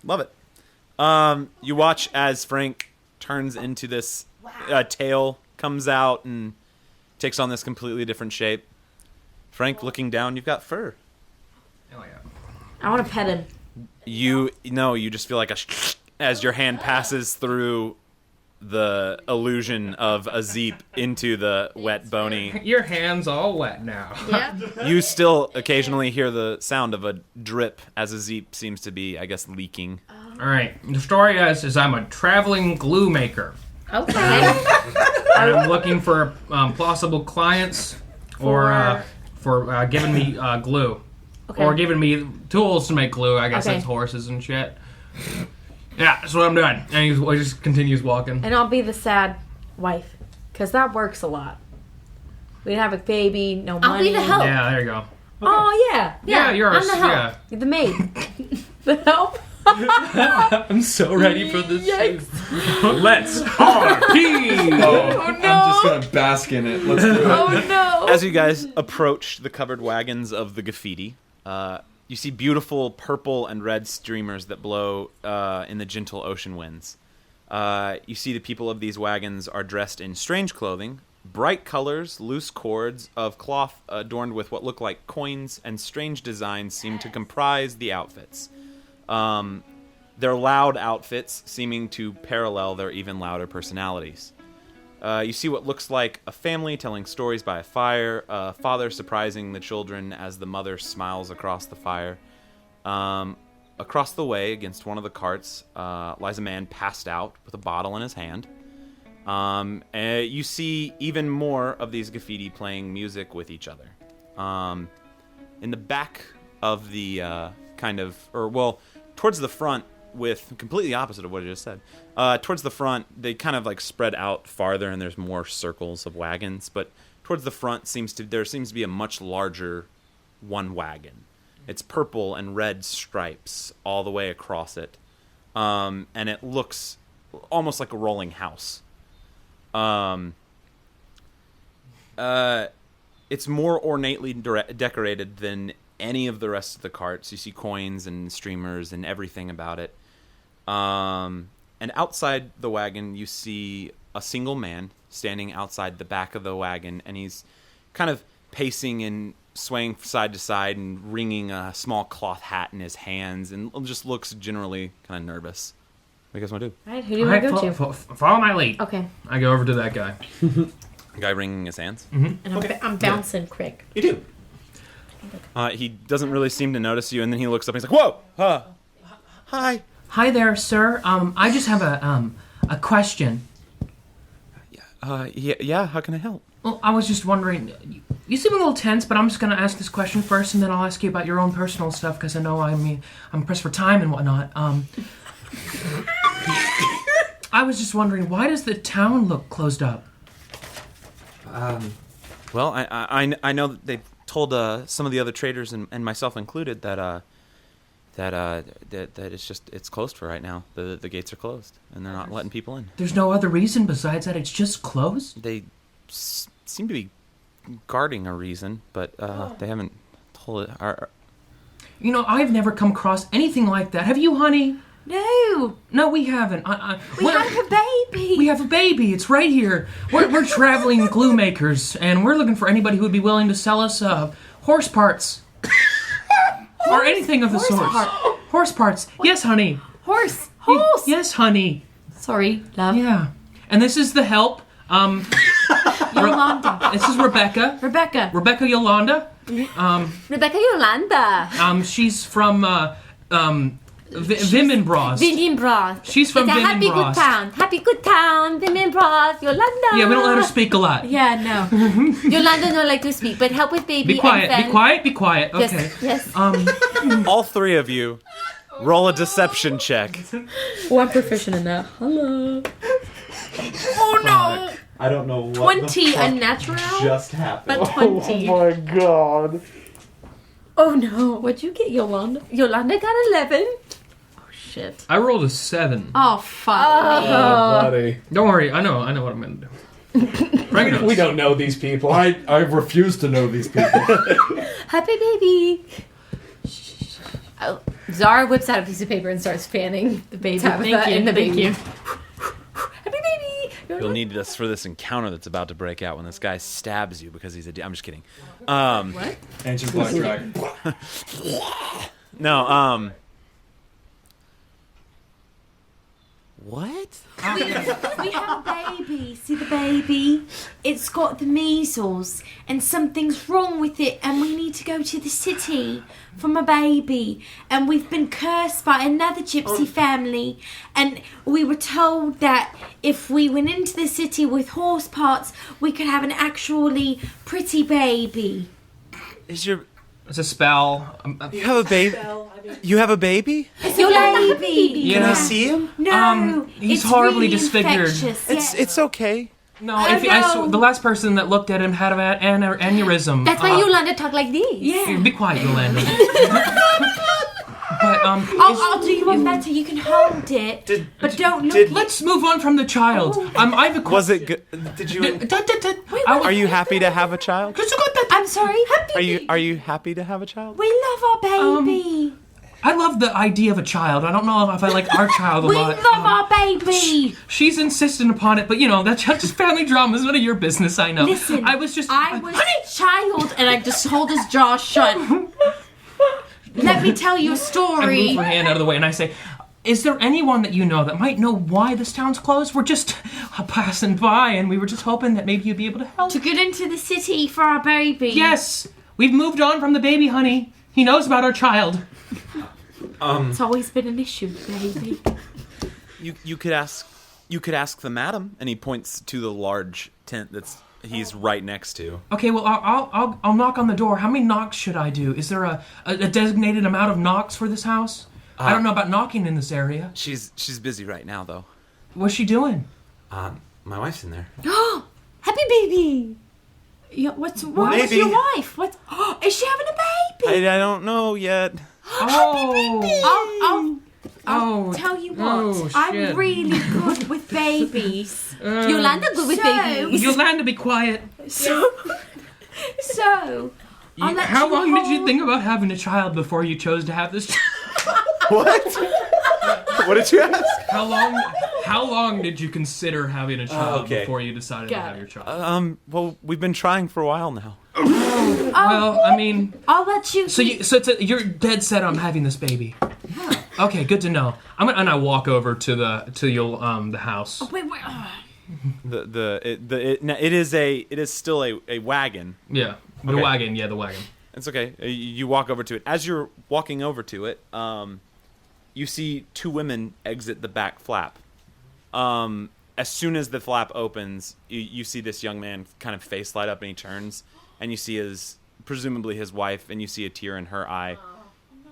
Love it. You watch as Frank turns into this tail, comes out, and takes on this completely different shape. Frank, looking down, you've got fur. Hell yeah. I want to pet him. You just feel like as your hand passes through the illusion of a Zeep into the wet, bony. Your hand's all wet now. Yeah. You still occasionally hear the sound of a drip as a Zeep seems to be, I guess, leaking. All right. The story is I'm a traveling glue maker. Okay. And I'm looking for plausible clients for giving me glue. Okay. Or giving me tools to make glue. I guess Okay. that's horses and shit. Yeah, that's what I'm doing. And he just continues walking. And I'll be the sad wife. Because that works a lot. We'd have a baby, no I'll money. be the help. Yeah, there you go. Oh, yeah. Yeah, you're I'm the help. yeah. You're the maid. The help? I'm so ready for this. Yikes. Let's RP! I'm just gonna bask in it. Let's do it. Oh, no. As you guys approach the covered wagons of the graffiti, you see beautiful purple and red streamers that blow in the gentle ocean winds. You see the people of these wagons are dressed in strange clothing, bright colors, loose cords of cloth adorned with what look like coins, and strange designs seem to comprise the outfits. Their loud outfits seeming to parallel their even louder personalities. You see what looks like a family telling stories by a fire, a father surprising the children as the mother smiles across the fire. Across the way, against one of the carts, lies a man passed out with a bottle in his hand. You see even more of these graffiti playing music with each other. In the back of the towards the front, with completely opposite of what I just said. Towards the front, they kind of like spread out farther, and there's more circles of wagons. But towards the front, there seems to be a much larger one wagon. It's purple and red stripes all the way across it, and it looks almost like a rolling house. It's more ornately decorated than any of the rest of the carts. You see coins and streamers and everything about it. And outside the wagon, you see a single man standing outside the back of the wagon, and he's kind of pacing and swaying side to side and wringing a small cloth hat in his hands, and just looks generally kind of nervous. What do you guys want to do? All right, who do you want to go to? Follow my lead. Okay. I go over to that guy. The guy wringing his hands? And I'm bouncing quick. You do. He doesn't really seem to notice you, and then he looks up and he's like, "Whoa! Hi." Hi there, sir. I just have a question. Yeah, how can I help? Well, I was just wondering, you seem a little tense, but I'm just going to ask this question first, and then I'll ask you about your own personal stuff, because I know I'm pressed for time and whatnot. I was just wondering, why does the town look closed up? Well, I know that they've told some of the other traders and myself included that it's closed for right now. The gates are closed and they're not letting people in. There's no other reason besides that it's just closed? They seem to be guarding a reason, but they haven't told it. I've never come across anything like that. Have you, honey? No, we haven't. We have a baby. We have a baby. It's right here. We're traveling glue makers, and we're looking for anybody who would be willing to sell us horse parts. Or anything of the sort. Horse parts. Yes, honey. Horse. Yes, honey. Sorry, love. Yeah. And this is the help. Yolanda. This is Rebecca. Rebecca Yolanda. Rebecca Yolanda. She's from Vimenbras. Vimenbras. She's from It's a happy good Vimenbras. town. Happy good town. Vimenbras. Yolanda. Yeah, we don't let her speak a lot. Yeah, no. Yolanda don't like to speak, but help with baby. Be quiet. And then... Be quiet. Okay. Yes. All three of you roll a deception check. Oh, I'm proficient in that. Hello. Oh no. I don't know what 20 unnatural. just happened. But 20. Oh my god. Oh no. What'd you get, Yolanda? Yolanda got 11. Oh shit. I rolled a 7. Oh fuck. Oh, buddy. Don't worry. I know what I'm gonna do. Bring it on. We don't know these people. I refuse to know these people. Happy baby. Oh, Zara whips out a piece of paper and starts fanning the baby. Tabitha and the baby. Happy baby. You'll need this for this encounter that's about to break out when this guy stabs you because he's I'm just kidding. What? Ancient Black Dragon. No, what? We have a baby. See the baby? It's got the measles and something's wrong with it and we need to go to the city for my baby. And we've been cursed by another gypsy family and we were told that if we went into the city with horse parts, we could have an actually pretty baby. Is your... It's a spell. You have a baby? You have a baby? It's your baby. Yeah. Can I see him? No, he's it's horribly really disfigured. infectious, yeah. It's okay. No, the last person that looked at him had an aneurysm. That's why Yolanda talk like this. Yeah. Be quiet, Yolanda. But I'll do you one better. You can hold it, but don't look. Let's move on from the child. I have a Was it good? Did you? Are you happy to have a child? I'm sorry. Are you happy to have a child? We love our baby. I love the idea of a child. I don't know if I like our child a We lot. love our baby. She's insistent upon it, but that's just family drama. It's none of your business. I know. Listen, I was a child, and I just hold his jaw shut. Let me tell you a I story. move her hand out of the way and I say, is there anyone that you know that might know why this town's closed? We're just passing by and we were just hoping that maybe you'd be able to help. To get into the city for our baby. Yes, we've moved on from the baby, honey. He knows about our child. It's always been an issue, baby. You could ask the madam, and he points to the large tent he's right next to. Okay, well, I'll knock on the door. How many knocks should I do? Is there a designated amount of knocks for this house? I don't know about knocking in this area. She's busy right now, though. What's she doing? My wife's in there. Happy baby. Yeah, what's your wife? What? Is she having a baby? I don't know yet. I'll tell you what. I'm really good with babies. Yolanda good with babies. Yolanda, be quiet. So how long did you think about having a child before you chose to have this child? What? What did you ask? How long did you consider having a child before you decided to have your child? Well, we've been trying for a while now. Well, I mean, I'll let you. So you're dead set on having this baby. Okay, good to know. And I walk over to the house. Oh, wait. It is still a wagon. Yeah, the wagon. Yeah, the wagon. It's okay. You walk over to it. As you're walking over to it, you see two women exit the back flap. As soon as the flap opens, you see this young man kind of face light up, and he turns, and you see presumably his wife, and you see a tear in her eye,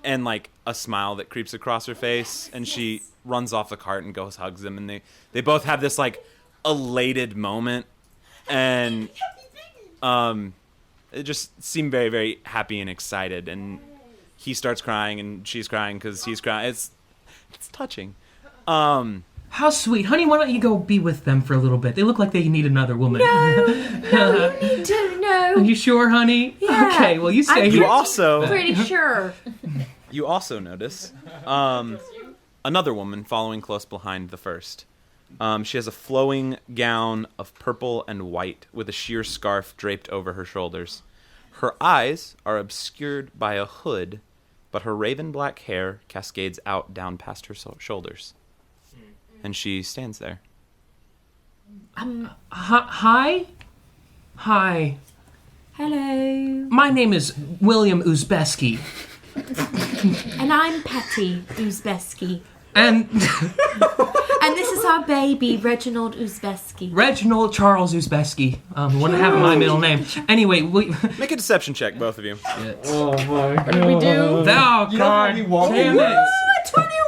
and like a smile that creeps across her face, and she runs off the cart and goes hugs him, and they both have this like elated moment, and it just seem very, very happy and excited, and he starts crying and she's crying because he's crying. It's touching. How sweet, honey. Why don't you go be with them for a little bit? They look like they need another woman. No, you don't know. Are you sure, honey? Yeah. Okay, well, you stay here. Pretty sure. You also notice another woman following close behind the first. She has a flowing gown of purple and white with a sheer scarf draped over her shoulders. Her eyes are obscured by a hood, but her raven black hair cascades out down past her shoulders. And she stands there. Hi? Hi. Hello. My name is William Uzbeski. And I'm Patty Uzbeski. And this is our baby, Reginald Uzbeski. Reginald Charles Uzbeski. Wouldn't have my middle name. Anyway, make a deception check, both of you. Oh my god. What do we do? Oh, God. Damn it. 21!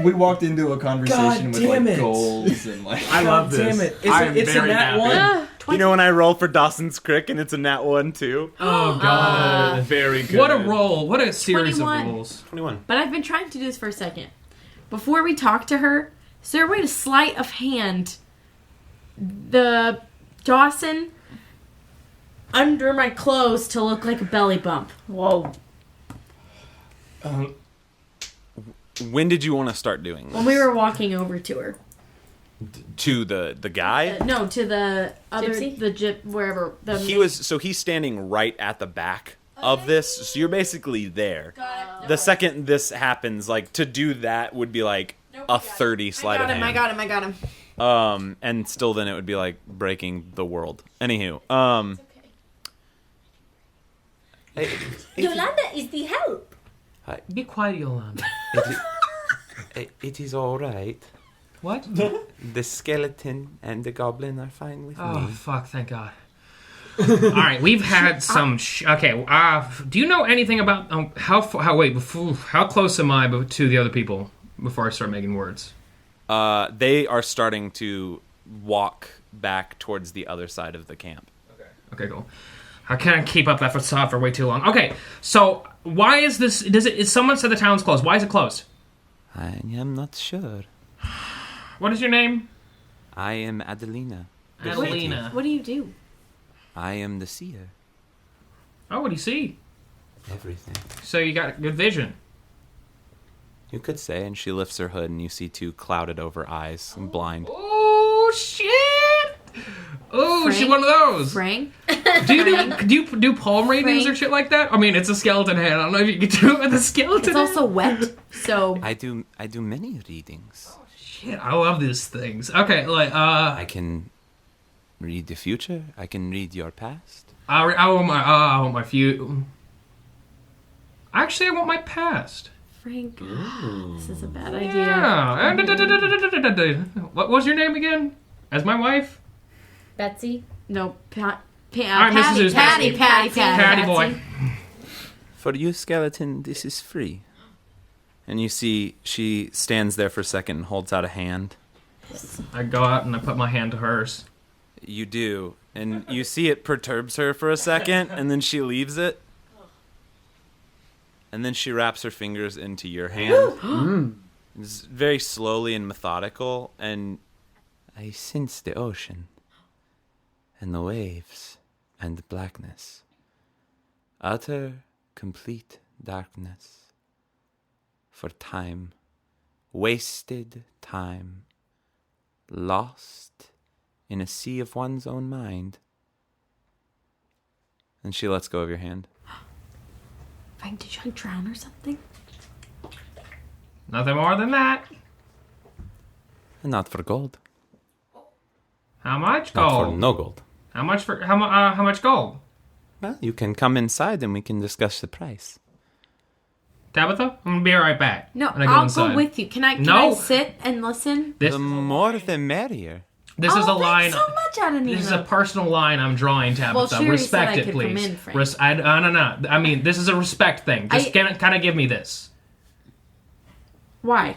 We walked into a conversation with like goals and like. I love this. Damn it. It's a nat one. You know when I roll for Dawson's Creek and it's a nat 1 too? Oh god. Very good. What a roll. What a series 21. of rolls. 21. But I've been trying to do this for a second. Before we talk to her, is there a way to sleight of hand the Dawson under my clothes to look like a belly bump? Whoa. When did you want to start doing this? When we were walking over to her. To the guy? No, to the other, Gypsy? the gyp, wherever. He's standing right at the back of this, so you're basically there. The second this happens, like, to do that would be like a 30 sleight of hand. I got him. And still then it would be like breaking the world. Anywho, Yolanda is the help. Be quiet, Yolanda. It is all right. What? The skeleton and the goblin are fine with Oh, me. fuck, thank God. All right, we've had some... okay, do you know anything about... how close am I to the other people before I start making words? They are starting to walk back towards the other side of the camp. Okay, cool. I can't keep up that facade for way too long. Okay, so why is this? Is someone said the town's closed? Why is it closed? I am not sure. What is your name? I am Adelina. Adelina. What do you do? I am the seer. Oh, what do you see? Everything. So you got good vision. You could say, and she lifts her hood, and you see 2 clouded over eyes and blind. Oh shit! Oh, she's one of those. Frank? Do you do palm readings or shit like that? I mean, it's a skeleton head. I don't know if you can do it with a skeleton. It's also wet, so I do many readings. Shit, I love these things. Okay, I can read the future. I can read your past. I want my future. Actually, I want my past. Frank, this is a bad idea. Yeah. What was your name again? As my wife? Betsy? No, Alright, Mrs. Patty boy. For you, skeleton, this is free. And you see she stands there for a second and holds out a hand. I go out and I put my hand to hers. You do. And you see it perturbs her for a second, and then she leaves it. And then she wraps her fingers into your hand. It's very slowly and methodical, and I sense the ocean, and the waves, and the blackness. Utter, complete darkness. For time. Wasted time. Lost in a sea of one's own mind. And she lets go of your hand. Frank, did you drown or something? Nothing more than that. And not for gold. How much Not gold? for no gold. How much gold? Well, you can come inside and we can discuss the price. Tabitha, I'm gonna be right back. No, And I I'll inside. go with you. Can I sit and listen? This, The more the merrier. this is a line. Thanks so much, Adelina. This is a personal line I'm drawing, Tabitha. Well, she already Respect said I it, could come please. in, Frank. No. I mean, this is a respect thing. Just kind of give me this. Why?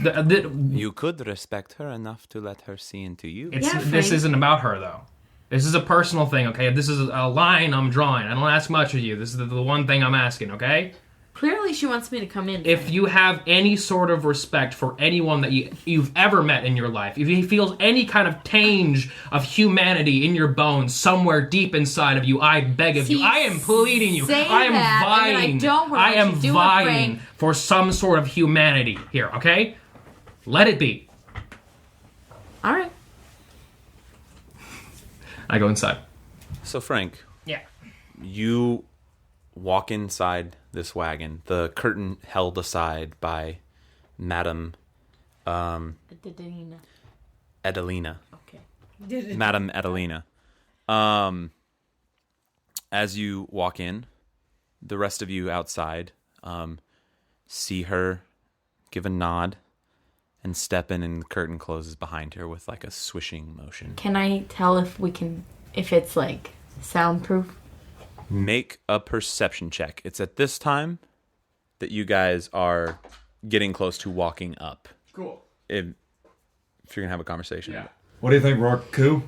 You could respect her enough to let her see into you. This Frank. isn't about her, though. This is a personal thing, okay? This is a line I'm drawing. I don't ask much of you. This is the one thing I'm asking, okay? Clearly, she wants me to come in. If you have any sort of respect for anyone that you've ever met in your life, if he feels any kind of tinge of humanity in your bones somewhere deep inside of you, I beg of you. I am pleading you. say I am that, and then I vying. don't want I am you to do it, vying Frank. for some sort of humanity here, okay? Let it be. All right. I go inside. So, Frank. Yeah. You walk inside this wagon, the curtain held aside by Madame Adelina. Okay. Okay. Madame Adelina. As you walk in, the rest of you outside see her give a nod and step in, and the curtain closes behind her with like a swishing motion. Can I tell if it's like soundproof? Make a perception check. It's at this time that you guys are getting close to walking up. Cool. If you're going to have a conversation. Yeah. What do you think, Roarke? Coup?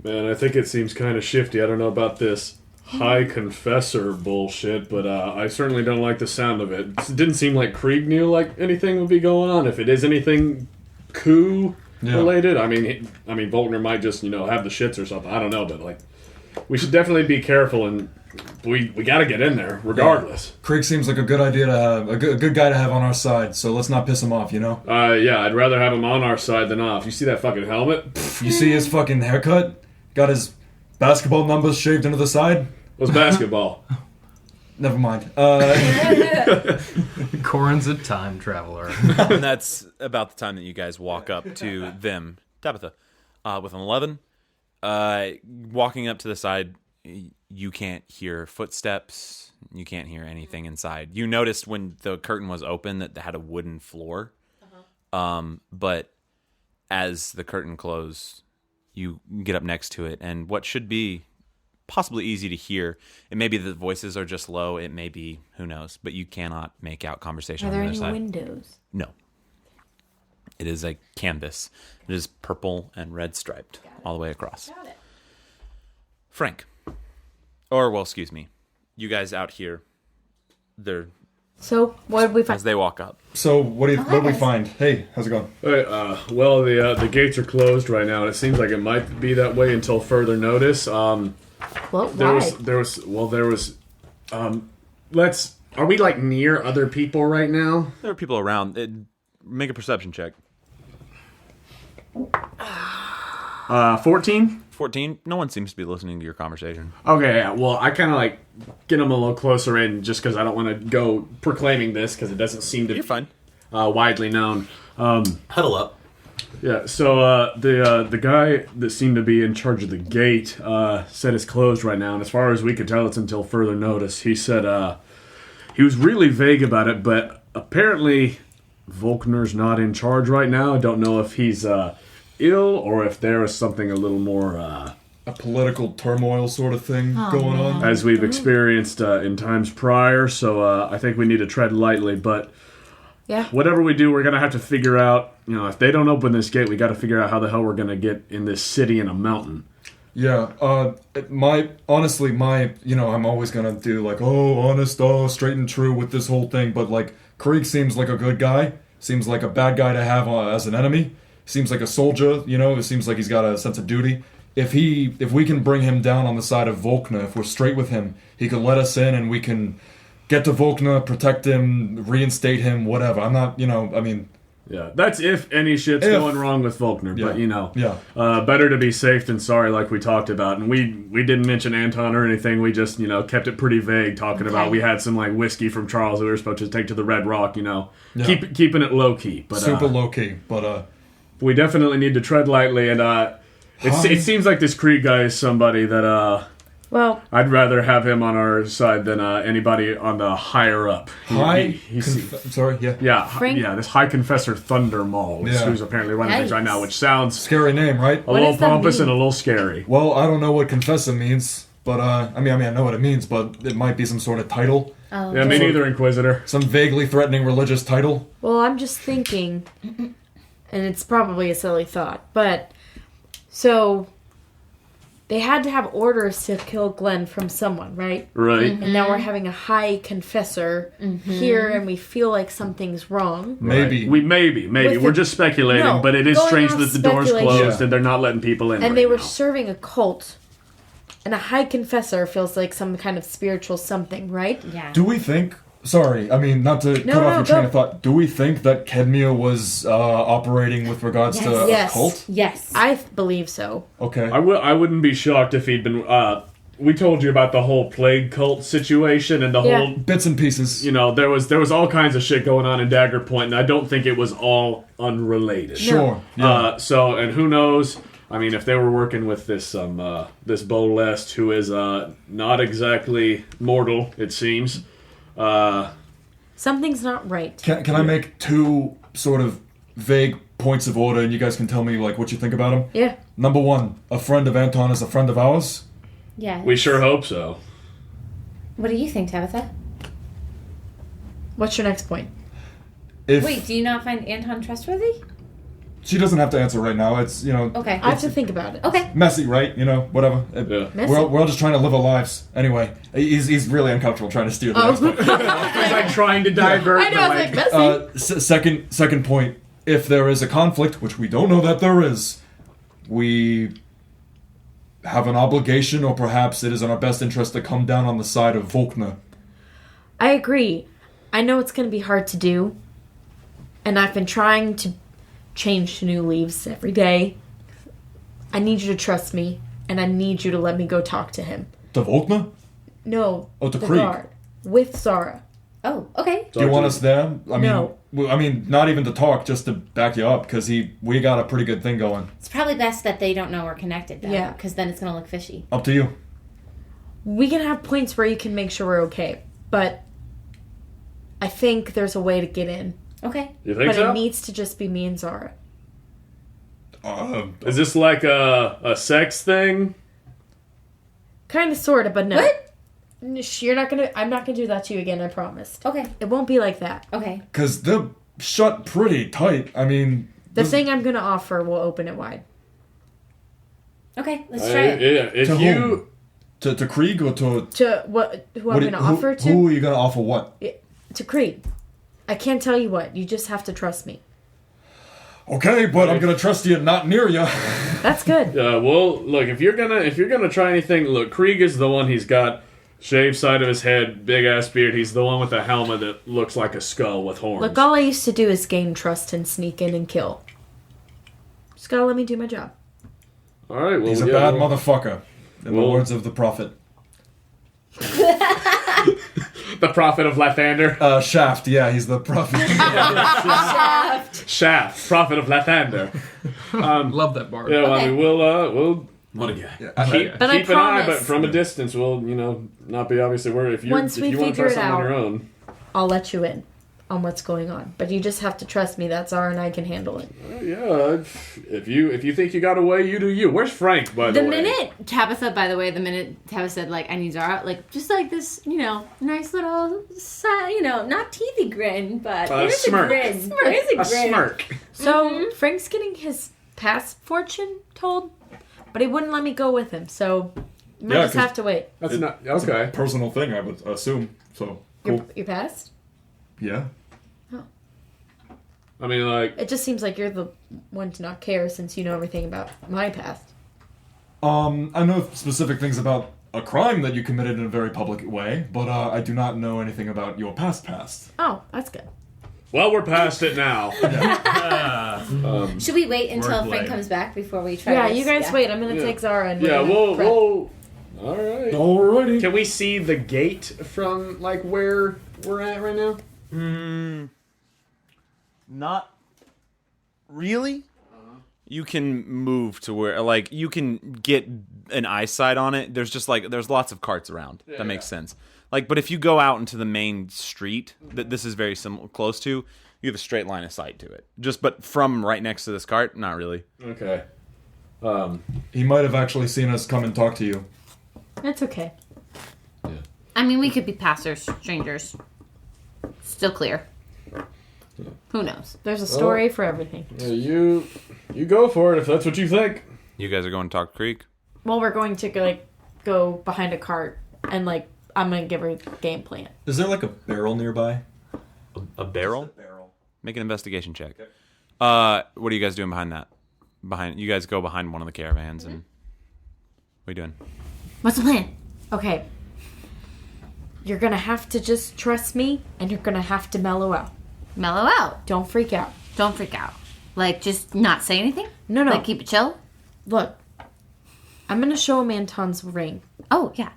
Man, I think it seems kind of shifty. I don't know about this high confessor bullshit, but I certainly don't like the sound of it. It didn't seem like Krieg knew like anything would be going on. If it is anything coup related, I mean, Volkner might just have the shits or something. I don't know, but like, we should definitely be careful, and we got to get in there regardless. Yeah. Krieg seems like a good idea to have, a good guy to have on our side. So let's not piss him off, Yeah, I'd rather have him on our side than off. You see that fucking helmet? You see his fucking haircut? Got his basketball numbers shaved into the side? What's basketball? Never mind. Corin's a time traveler. And that's about the time that you guys walk up to them. Tabitha, with an 11, walking up to the side, you can't hear footsteps. You can't hear anything inside. You noticed when the curtain was open that they had a wooden floor. But as the curtain closed, you get up next to it, and what should be possibly easy to hear, it may be the voices are just low, it may be, who knows, but you cannot make out conversation Are on there the other any side. windows? No. It is a canvas. It is purple and red striped all the way across. Got it. Frank. Or, well, excuse me. You guys out here. They're So, what did we find? as they walk up. So what did we find? Hey, how's it going? Well, the gates are closed right now, and it seems like it might be that way until further notice. Well, There why? was. Are we like near other people right now? There are people around. Make a perception check. 14. 14. No one seems to be listening to your conversation. Okay, yeah. Well, I kind of like get them a little closer in just because I don't want to go proclaiming this because it doesn't seem to You're fine. Widely known. Huddle up. Yeah. So the guy that seemed to be in charge of the gate said it's closed right now, and as far as we could tell, it's until further notice. He said he was really vague about it, but apparently Volkner's not in charge right now. I don't know if he's ill or if there is something a little more A political turmoil sort of thing going on. as we've experienced in times prior. So I think we need to tread lightly, but. Yeah. Whatever we do, we're going to have to figure out, if they don't open this gate, we got to figure out how the hell we're going to get in this city in a mountain. Yeah, honestly, I'm always gonna do like, honest, straight and true with this whole thing, but like, Krieg seems like a good guy, seems like a bad guy to have as an enemy, seems like a soldier, it seems like he's got a sense of duty. If we can bring him down on the side of Volkner, if we're straight with him, he can let us in and we can get to Volkner, protect him, reinstate him, whatever. I'm not, Yeah, that's if any shit's going wrong with Volkner, but better to be safe than sorry, like we talked about. And we didn't mention Anton or anything. We just kept it pretty vague, talking about we had some like whiskey from Charles that we were supposed to take to the Red Rock. Keeping it low key, but super low key. But we definitely need to tread lightly. And it seems like this Krieg guy is somebody that Well, I'd rather have him on our side than anybody on the higher up. Sorry, yeah. Yeah, this High Confessor Thunder Maul is who's apparently running things right now, which sounds scary name, right? A little pompous and a little scary. Well, I don't know what Confessor means, but I know what it means, but it might be some sort of title. Oh, yeah, me neither, Inquisitor. Some vaguely threatening religious title. Well, I'm just thinking, and it's probably a silly thought, but so they had to have orders to kill Glenn from someone, right? Right. And now we're having a High Confessor here, and we feel like something's wrong. Maybe. Right. We're just speculating, but it is strange that the door's closed and they're not letting people in. And they were serving a cult, and a High Confessor feels like some kind of spiritual something, right? Yeah. Do we think... Sorry, not to cut off your train of thought. Do we think that Kedmir was operating with regards to a cult? Yes. I believe so. Okay. I wouldn't be shocked if he'd been... we told you about the whole plague cult situation and the whole... Bits and pieces. There was all kinds of shit going on in Dagger Point, and I don't think it was all unrelated. Sure. Yeah. And who knows... I mean, if they were working with this this Bolest, who is not exactly mortal, it seems... Something's not right. Can I make two sort of vague points of order and you guys can tell me like what you think about him? Yeah. Number one, a friend of Anton is a friend of ours? Yeah. We sure hope so. What do you think, Tabitha? What's your next point? Wait, do you not find Anton trustworthy? She doesn't have to answer right now. It's, Okay. I have to think about it. Okay. Messy, right? Whatever. Messy. We're all just trying to live our lives. Anyway, he's really uncomfortable trying to steer the next point. He's like trying to divert. I know, I was like, messy. Second point. If there is a conflict, which we don't know that there is, we have an obligation, or perhaps it is in our best interest to come down on the side of Volkner. I agree. I know it's going to be hard to do, and I've been trying to change to new leaves every day. I need you to trust me, and I need you to let me go talk to him. To Volkner? No. Oh, to the Krieg. guard. With Zara. Oh, okay. Do you want us there? No. I mean, not even to talk, just to back you up, because we got a pretty good thing going. It's probably best that they don't know we're connected, though. Yeah. Because then it's going to look fishy. Up to you. We can have points where you can make sure we're okay, but I think there's a way to get in. Okay. You think But so? it needs to just be me and Zara. Is this like a sex thing? Kind of, sort of, but no. What? I'm not gonna do that to you again, I promised. Okay. It won't be like that. Okay. Because they're shut pretty tight. I mean, The thing I'm gonna offer will open it wide. Okay, let's try it. Yeah, if To you whom? To Krieg or to... To who I'm gonna offer to? Who are you going to offer what? To Krieg. I can't tell you what. You just have to trust me. Okay, but I'm going to trust you not near you. That's good. well, look, if you're gonna try anything, look, Krieg is the one. He's got shaved side of his head, big ass beard. He's the one with the helmet that looks like a skull with horns. Look, all I used to do is gain trust and sneak in and kill. Just gotta let me do my job. All right, well, He's a bad motherfucker, in the words of the prophet. The prophet of Lathander. Shaft, yeah, he's the prophet. Shaft, prophet of Lathander. Love that bar. Yeah, well, I mean, we'll What a guy. keep But I an eye, but promise- from a distance, we'll not be obviously worried. If you Once if we you want to figure try it something on out- your own, I'll let you in on what's going on. But you just have to trust me that Zara and I can handle it. yeah. If you think you got away, you do you. Where's Frank, by the The way? minute Tabitha, by the way, Tabitha said, like, I need Zara, like, just like this, nice little, not teethy grin, but there's smirk. a grin. There's a A grin. smirk. So Frank's getting his past fortune told, but he wouldn't let me go with him. So you might Yeah, just 'cause- have to wait. That's not okay. Personal thing, I would assume. So, cool. Your past? Yeah. I mean, like, It just seems like you're the one to not care since you know everything about my past. I know specific things about a crime that you committed in a very public way, but I do not know anything about your past. Oh, that's good. well, we're past it now. Should we wait until Wordplay. Frank comes back before we try Yeah, this? you guys wait. I'm gonna Yeah. take Zara and Yeah, we're gonna we'll. prep. All right. Alrighty. Can we see the gate from like where we're at right now? Not really. You can move to where, like, you can get an eyesight on it. There's just like there's lots of carts around. That makes sense. Like, but if you go out into the main street that this is very close to, you have a straight line of sight to it. But from right next to this cart, not really. Okay. He might have actually seen us come and talk to you. It's okay. I mean, we could be passers, strangers. Still clear. Who knows? There's a story for everything. Yeah, you go for it if that's what you think. You guys are going to talk to Creek. Well, we're going to go behind a cart and I'm gonna give her the game plan. Is there like a barrel nearby? A barrel? Barrel. Make an investigation check. What are you guys doing behind that? You guys go behind one of the caravans and what are you doing? What's the plan? Okay. You're gonna have to just trust me, and you're gonna have to mellow out. Mellow out. Don't freak out. Don't freak out. Like, just not say anything? No. Like, keep it chill? Look, I'm gonna show him Anton's ring, Oh, yeah.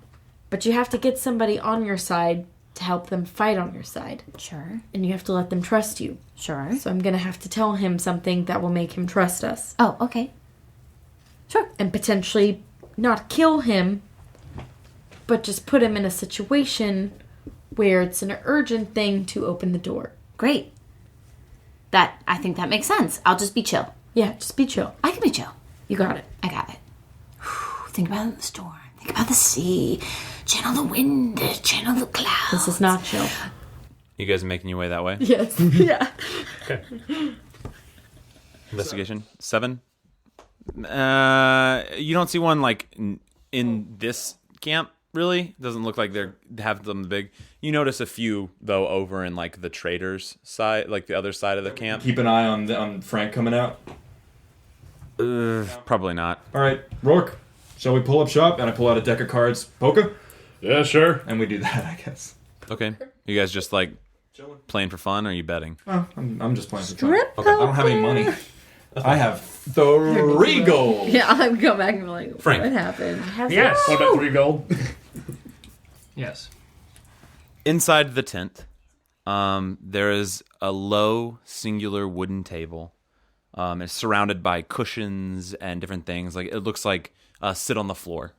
but you have to get somebody on your side to help them fight on your side, Sure. and you have to let them trust you. Sure. So I'm gonna have to tell him something that will make him trust us, Oh, okay. Sure. and potentially not kill him, but just put him in a situation where it's an urgent thing to open the door. Great. I think that makes sense. I'll just be chill. Yeah, just be chill. I can be chill. You got it. I got it. Think about the storm. Think about the sea. Channel the wind. Channel the clouds. This is not chill. You guys are making your way that way? Yes. Yeah. Investigation 7. You don't see one like in this camp. Really, doesn't look like they have them big. You notice a few though over in like the traders side, like the other side of the camp. Keep an eye on Frank coming out. Probably not. All right, Roarke, shall we pull up shop? And I pull out a deck of cards. Poker? Yeah, sure. And we do that, I guess. Okay, you guys just like playing for fun, or are you betting? Oh, I'm just playing for fun. Okay, I don't have any money. I have 3 gold. Yeah, I'm going back and be like, Frank. what happened? Yes. What about 3 gold? Yes. Inside the tent, there is a low, singular wooden table. It's surrounded by cushions and different things. Like it looks like a sit on the floor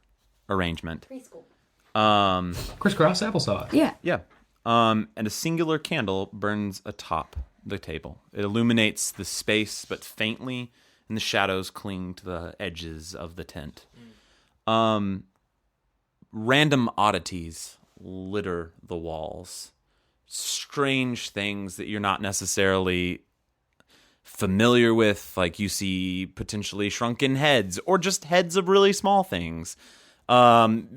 arrangement. Crisscross applesauce. Yeah. Yeah. And a singular candle burns atop the table. It illuminates the space, but faintly, and the shadows cling to the edges of the tent. Random oddities litter the walls. Strange things that you're not necessarily familiar with. Like you see potentially shrunken heads or just heads of really small things.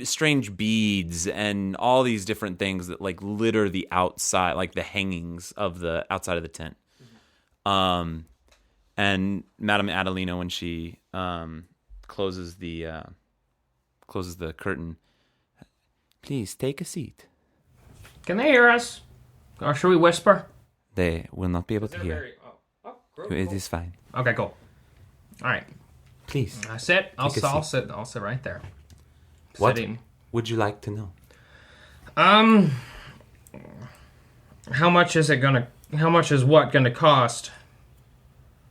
Strange beads and all these different things that like litter the outside, like the hangings of the outside of the tent. And Madame Adelina, when she closes the curtain, please take a seat. Can they hear us? Or should we whisper? They will not be able to hear. It is fine. Okay, cool. All right. Please. I sit. I'll Take a sit right there. What Sitting. would you like to know? How much is what gonna cost?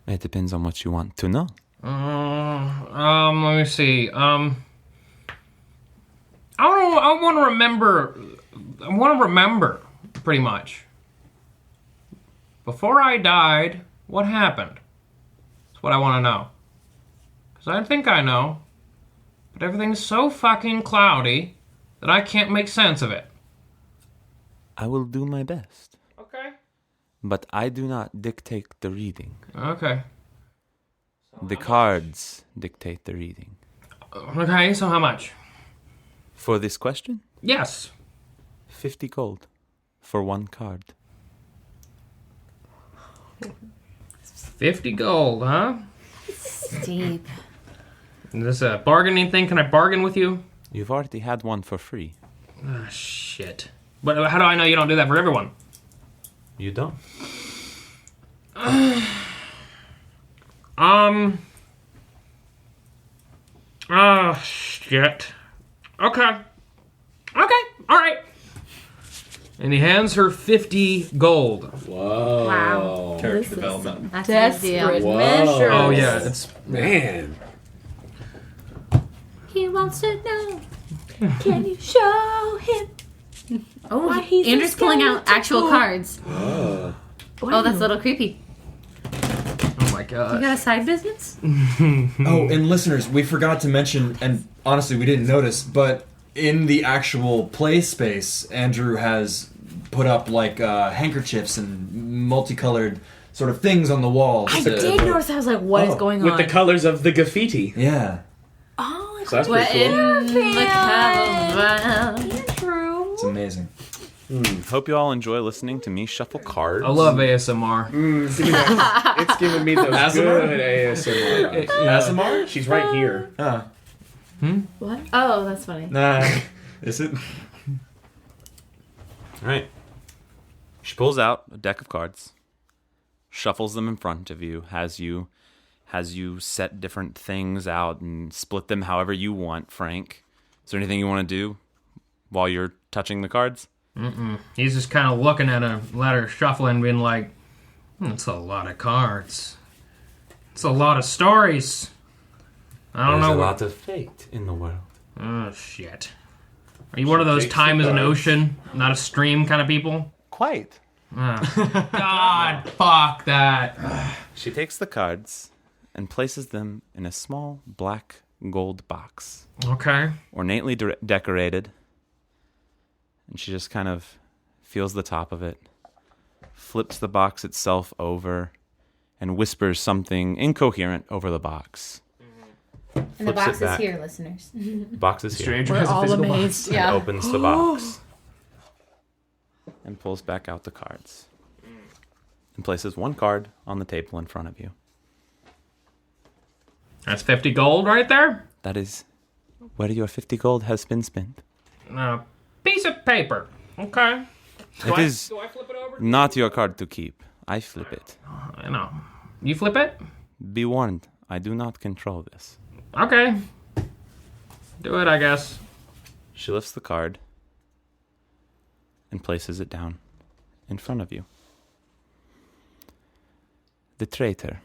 It depends on what you want to know. Let me see. I want to remember pretty much. Before I died, what happened? That's what I want to know. Because I think I know, but everything's so fucking cloudy that I can't make sense of it. I will do my best. Okay. But I do not dictate the reading. Okay. The cards dictate the reading. Okay, so how much? For this question? Yes. 50 gold for one card. 50 gold, huh? Steep. Is this a bargaining thing? Can I bargain with you? You've already had one for free. Ah, shit. But how do I know you don't do that for everyone? You don't. Oh, shit. Okay. Alright. And he hands her 50 gold. Whoa. Wow. Character development. That's a big deal. Desperate Whoa. measures. Oh, yeah, it's... Man. He wants to know. Can you show him? Oh, Why he's Andrew's a pulling out actual skeleton. cards. Oh. Oh, that's a little creepy. Oh, my You God. got a side business? Oh, and listeners, we forgot to mention, and honestly, we didn't notice, but in the actual play space, Andrew has put up like handkerchiefs and multicolored sort of things on the walls. I did notice. I was like, what is going With on? the colors of the graffiti. Yeah. Oh, So that's pretty In cool. the caravan. True. It's amazing. Hope you all enjoy listening to me shuffle cards. I love ASMR. It's giving me those good ASMR. ASMR? She's right here. What? Oh, that's funny. Nah. Is it? All right. She pulls out a deck of cards, shuffles them in front of you, has you set different things out and split them however you want. Frank, is there anything you want to do while you're touching the cards? He's just kind of looking at her shuffling, being like, "It's a lot of cards. It's a lot of stories. I don't know. There's a lot of fate in the world. Oh shit! Are you one of those takes time the is an cards. ocean, not a stream kind of people? Quite. God, fuck that. She takes the cards and places them in a small black gold box, Okay. ornately decorated. And she just kind of feels the top of it, flips the box itself over, and whispers something incoherent over the box. And the Flips box it is back. here, listeners. The box is here. Stranger We're has a all physical box. amazed. And Yeah. opens the box and pulls back out the cards and places one card on the table in front of you. That's 50 gold right there. That is where your 50 gold has been spent. Piece of paper. Okay. It is Do I flip it over? not your card to keep. I flip it. I know. You flip it? Be warned, I do not control this. Okay. Do it, I guess. She lifts the card and places it down in front of you. The traitor.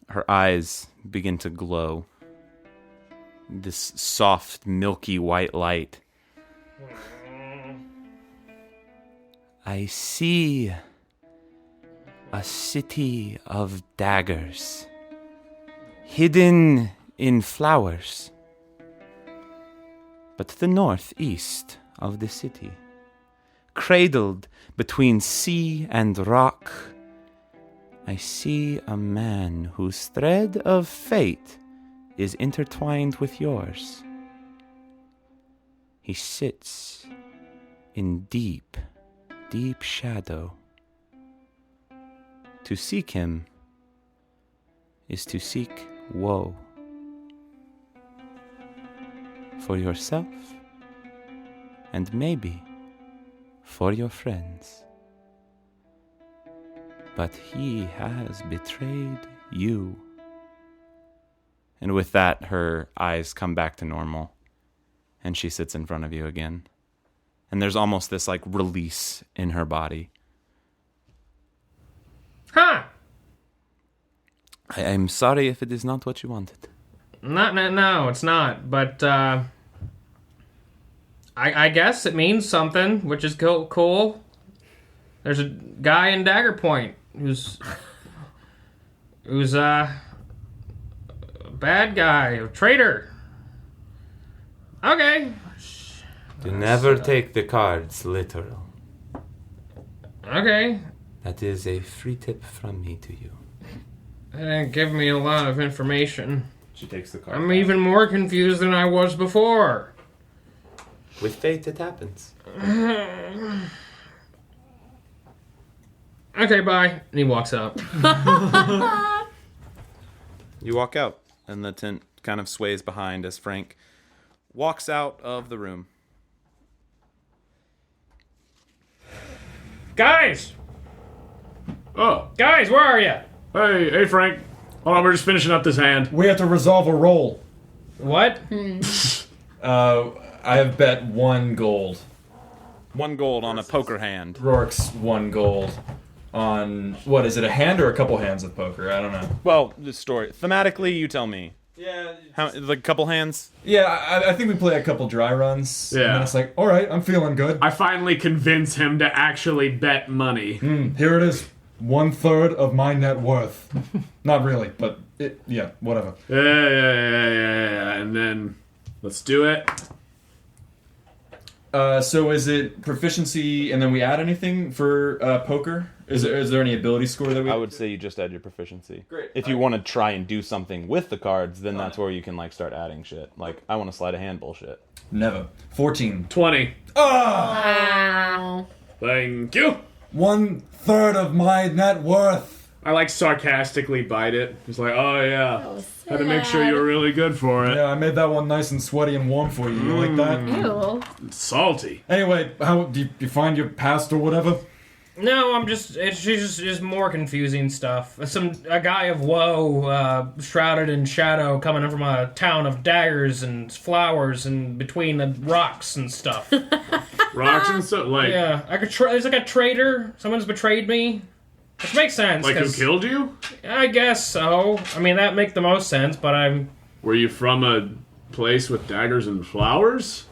Her eyes begin to glow. This soft, milky white light. I see a city of daggers, hidden in flowers. But to the northeast of the city, cradled between sea and rock, I see a man whose thread of fate is intertwined with yours. He sits in deep, deep shadow. To seek him is to seek woe. For yourself, and maybe for your friends. But he has betrayed you. And with that, her eyes come back to normal, and she sits in front of you again. And there's almost this, like, release in her body. Huh. I'm sorry if it is not what you wanted. No, it's not. But, I guess it means something, which is cool. There's a guy in Dagger Point who's a bad guy, a traitor. Okay. Do never take the cards literal. Okay. That is a free tip from me to you. That didn't give me a lot of information. She takes the card. I'm even more confused than I was before. With fate, it happens. Okay, bye. And he walks out. You walk out, and the tent kind of sways behind as Frank walks out of the room. Guys! Oh. Guys, where are you? Hey, Frank. Hold on, we're just finishing up this hand. We have to resolve a roll. What? I have bet 1 gold. 1 gold on a poker hand. Rourke's 1 gold on, what is it, a hand or a couple hands of poker? I don't know. Well, the story. Thematically, you tell me. Yeah. How, like, couple hands? Yeah, I think we play a couple dry runs. Yeah. And then it's like, all right, I'm feeling good. I finally convince him to actually bet money. Here it is. 1/3 of my net worth. Not really, but yeah, whatever. Yeah. And then, let's do it. So is it proficiency and then we add anything for poker? Is there any ability score that we... I would say you just add your proficiency. Great. If you want to try and do something with the cards, then that's where you can, like, start adding shit. Like, I want to slide a hand bullshit. Never. 14. 20. Wow. Thank you. 1/3 of my net worth. I, like, sarcastically bite it. Just like, oh, yeah. So Had to make sure sad. you were really good for it. Yeah, I made that one nice and sweaty and warm for you. You like that? Ew. It's salty. Anyway, how do you find your past or whatever? No, she's just more confusing stuff. A guy of woe, shrouded in shadow, coming in from a town of daggers and flowers and between the rocks and stuff. Rocks and stuff? Like, Yeah, there's like a traitor. Someone's betrayed me. Which makes sense. like who 'cause killed you? I guess so. I mean, that makes the most sense, but Were you from a place with daggers and flowers?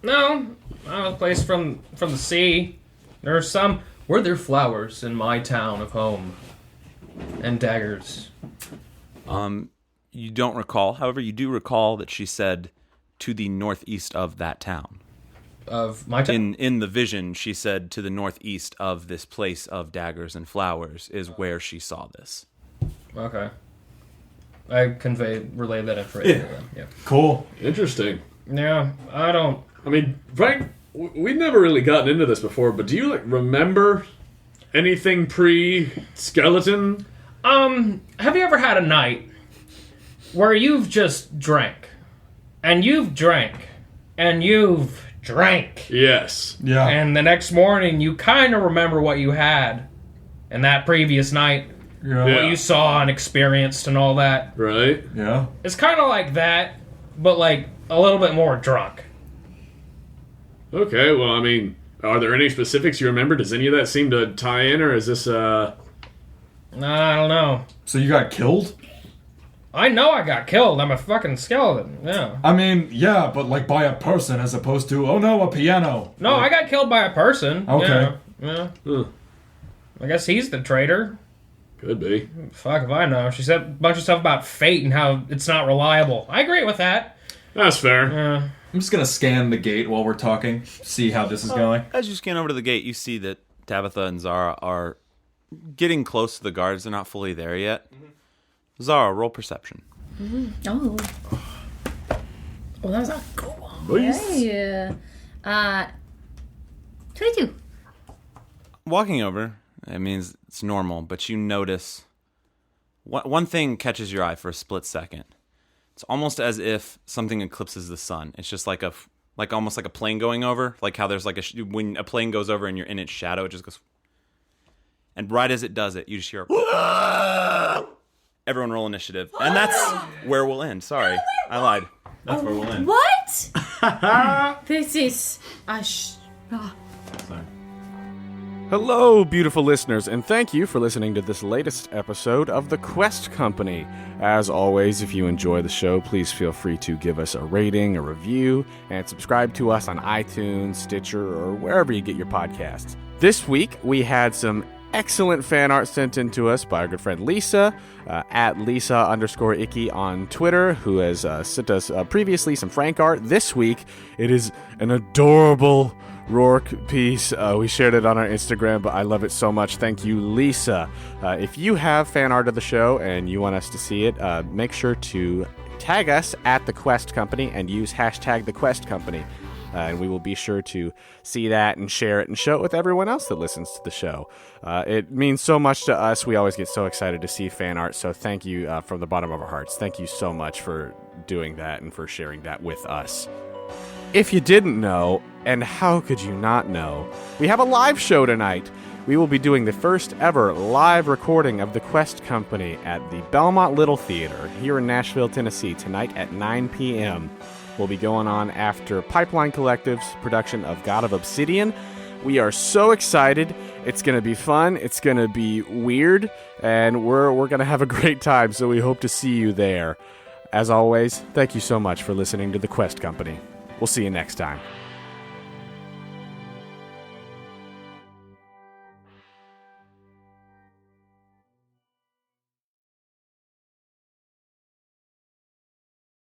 No, I was placed from the sea. Were there flowers in my town of home? And daggers. You don't recall. However, you do recall that she said to the northeast of that town. Of my town? In the vision, she said to the northeast of this place of daggers and flowers is where she saw this. Okay. I relay that information to them. Yeah. Cool. Interesting. Yeah, I don't... I mean, Frank, we've never really gotten into this before, but do you, like, remember anything pre-skeleton? Have you ever had a night where you've just drank, and you've drank, and you've drank, Yes. Yeah. and the next morning you kind of remember what you had in that previous night, Yeah. Yeah. what you saw and experienced and all that? Right? Yeah. It's kind of like that, but like a little bit more drunk. Okay, well, I mean, are there any specifics you remember? Does any of that seem to tie in, or is this, I don't know. So you got killed? I know I got killed. I'm a fucking skeleton. Yeah. I mean, yeah, but like by a person as opposed to, oh no, a piano. No, I got killed by a person. Okay. Yeah. Huh. I guess he's the traitor. Could be. Fuck if I know. She said a bunch of stuff about fate and how it's not reliable. I agree with that. That's fair. Yeah. I'm just gonna scan the gate while we're talking, see how this is going. As you scan over to the gate, you see that Tabitha and Zara are getting close to the guards. They're not fully there yet. Zara, roll perception. Oh. Well, that was a good one. Yeah. 22. Walking over, it means it's normal, but you notice one thing catches your eye for a split second. It's almost as if something eclipses the sun. It's just like almost like a plane going over, like how there's like when a plane goes over and you're in its shadow, it just goes. And right as it does it, you just hear. Everyone roll initiative, and that's where we'll end. Sorry, I lied. That's where we'll end. What? This is Sorry. Hello, beautiful listeners, and thank you for listening to this latest episode of The Quest Company. As always, if you enjoy the show, please feel free to give us a rating, a review, and subscribe to us on iTunes, Stitcher, or wherever you get your podcasts. This week, we had some excellent fan art sent in to us by our good friend Lisa, at Lisa_Icky on Twitter, who has sent us previously some Frank art. This week, it is an adorable Roarke piece. We shared it on our Instagram, but I love it so much. Thank you, Lisa. If you have fan art of the show and you want us to see it, make sure to tag us at The Quest Company and use hashtag The Quest Company. And we will be sure to see that and share it and show it with everyone else that listens to the show. It means so much to us. We always get so excited to see fan art. So thank you from the bottom of our hearts. Thank you so much for doing that and for sharing that with us. If you didn't know, and how could you not know, we have a live show tonight. We will be doing the first ever live recording of The Quest Company at the Belmont Little Theater here in Nashville, Tennessee, tonight at 9 p.m. We'll be going on after Pipeline Collective's production of God of Obsidian. We are so excited. It's going to be fun. It's going to be weird. And we're going to have a great time, so we hope to see you there. As always, thank you so much for listening to The Quest Company. We'll see you next time.